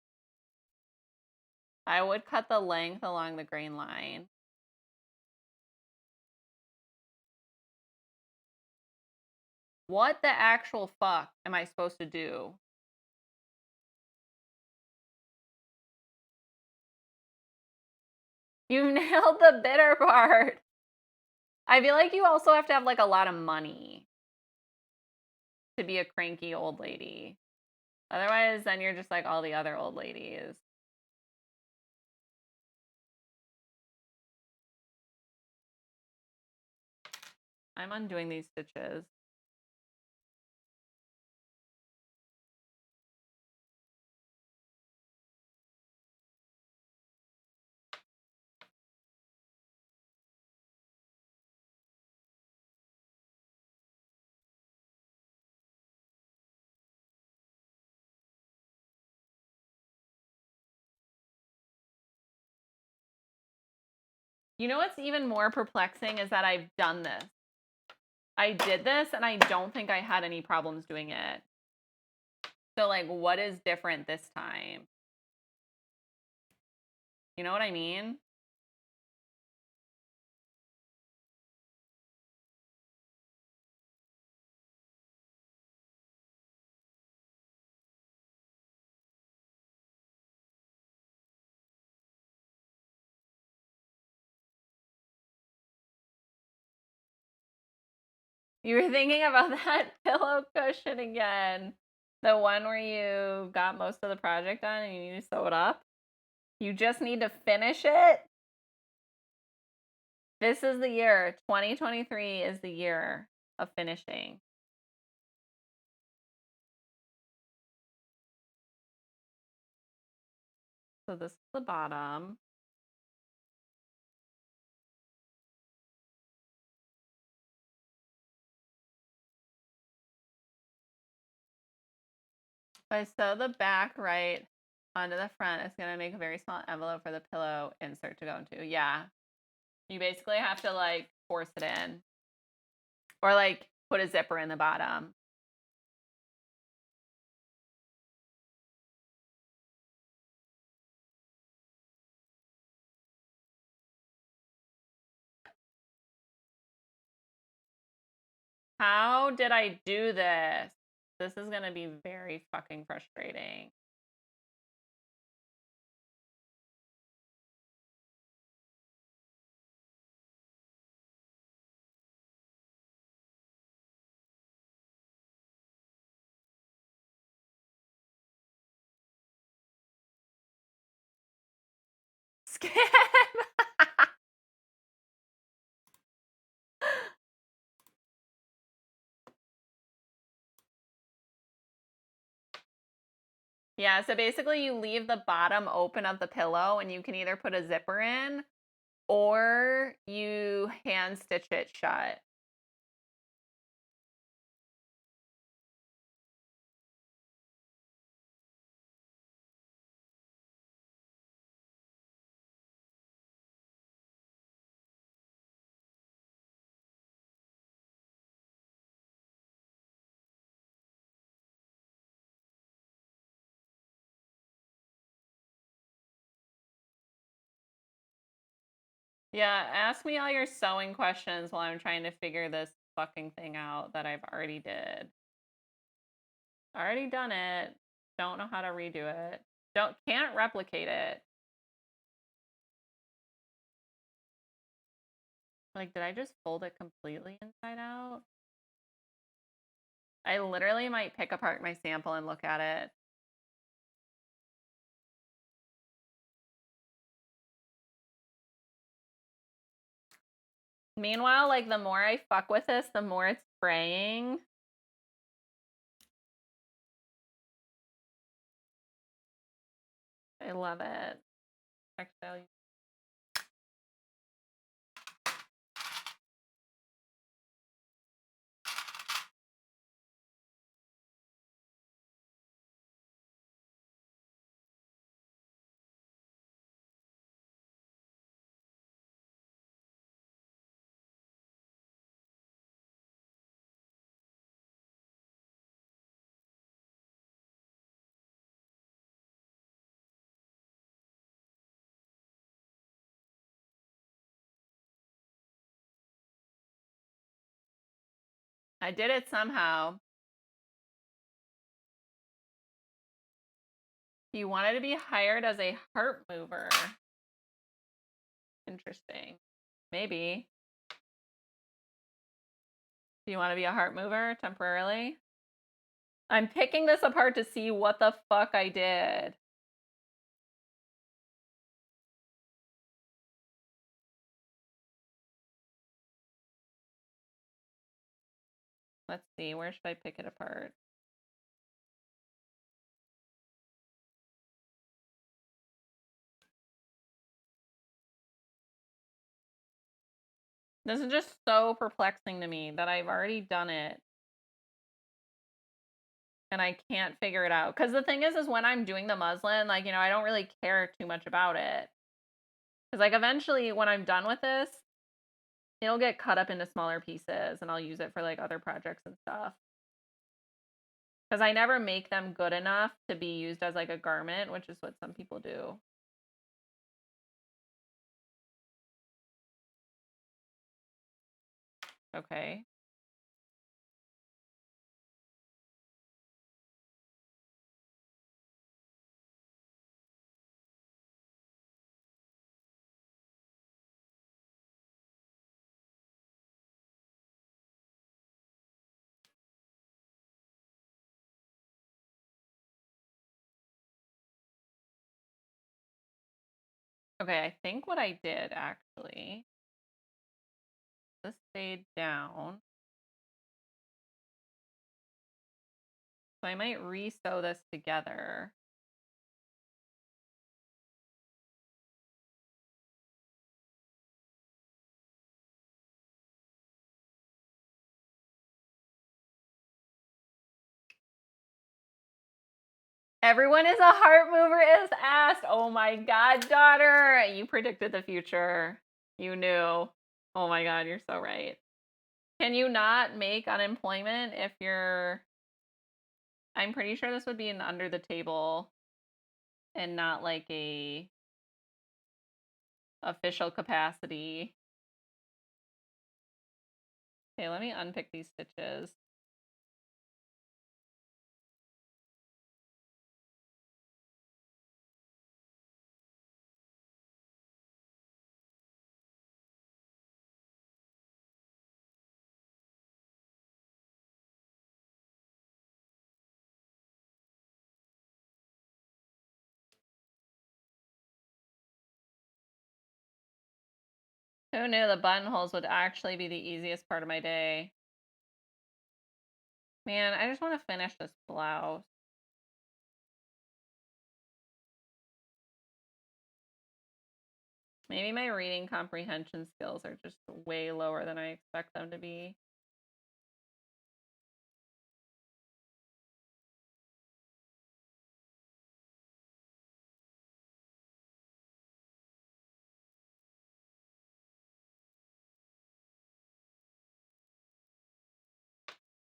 I would cut the length along the grain line. What the actual fuck am I supposed to do? You nailed the bitter part. I feel like you also have to have like a lot of money to be a cranky old lady. Otherwise, then you're just like all the other old ladies. I'm undoing these stitches. You know what's even more perplexing is that I've done this. I did this and I don't think I had any problems doing it. So like, what is different this time? You know what I mean? You were thinking about that pillow cushion again. The one where you got most of the project done and you need to sew it up. You just need to finish it. This is the year. 2023 is the year of finishing. So this is the bottom. If I sew the back right onto the front, it's going to make a very small envelope for the pillow insert to go into. Yeah. You basically have to like force it in. Or like put a zipper in the bottom. How did I do this? This is going to be very fucking frustrating. Skip. Yeah, so basically you leave the bottom open of the pillow and you can either put a zipper in or you hand stitch it shut. Yeah, ask me all your sewing questions while I'm trying to figure this fucking thing out that I've already did. Already done it. Don't know how to redo it. Can't replicate it. Like, did I just fold it completely inside out? I literally might pick apart my sample and look at it. Meanwhile, like, the more I fuck with this, the more it's fraying. I love it. Textile. I did it somehow. You wanted to be hired as a heart mover. Interesting. Maybe. Do you want to be a heart mover temporarily? I'm picking this apart to see what the fuck I did. Let's see, where should I pick it apart? This is just so perplexing to me that I've already done it. And I can't figure it out. Because the thing is when I'm doing the muslin, like, you know, I don't really care too much about it. Because, like, eventually when I'm done with this, it'll get cut up into smaller pieces and I'll use it for, like, other projects and stuff. Because I never make them good enough to be used as, like, a garment, which is what some people do. Okay. Okay, I think what I did actually, this stayed down. So I might re-sew this together. Everyone is a heart mover is asked. Oh my god, daughter. You predicted the future. You knew. Oh my god, you're so right. Can you not make unemployment if you're... I'm pretty sure this would be an under the table and not like a official capacity. Okay, let me unpick these stitches. Who knew the buttonholes would actually be the easiest part of my day? Man, I just want to finish this blouse. Maybe my reading comprehension skills are just way lower than I expect them to be.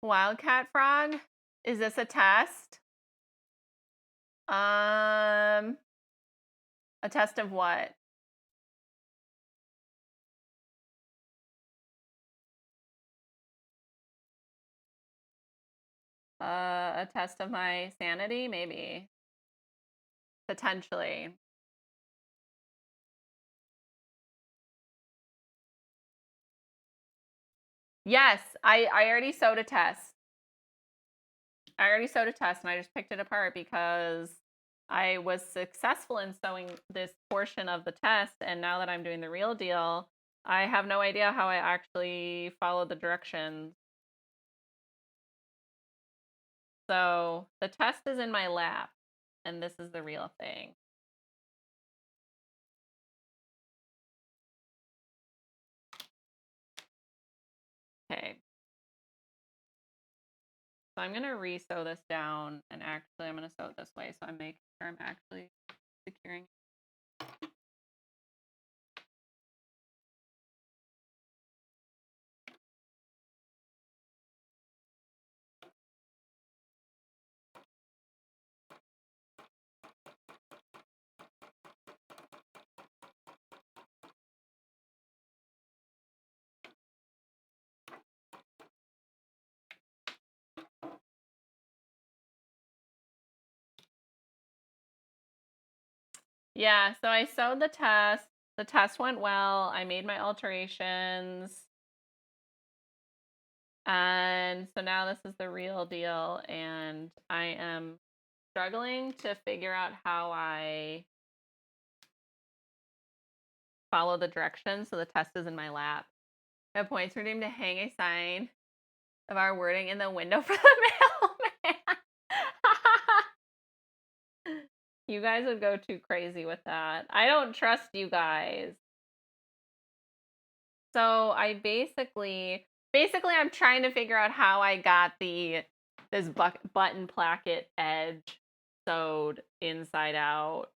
Wildcat frog? Is this a test? A test of what? A test of my sanity, maybe. Potentially. Yes, I already sewed a test. I already sewed a test and I just picked it apart because I was successful in sewing this portion of the test, and now that I'm doing the real deal, I have no idea how I actually followed the directions. So the test is in my lap, and this is the real thing. Okay. So I'm going to re-sew this down, and actually I'm going to sew it this way so I'm making sure I'm actually securing. Yeah, so I sewed the test. The test went well. I made my alterations. And so now this is the real deal, and I am struggling to figure out how I follow the directions so the test is in my lap. At points, we're named to hang a sign of our wording in the window for the mailman. You guys would go too crazy with that. I don't trust you guys. So I basically I'm trying to figure out how I got this button placket edge sewed inside out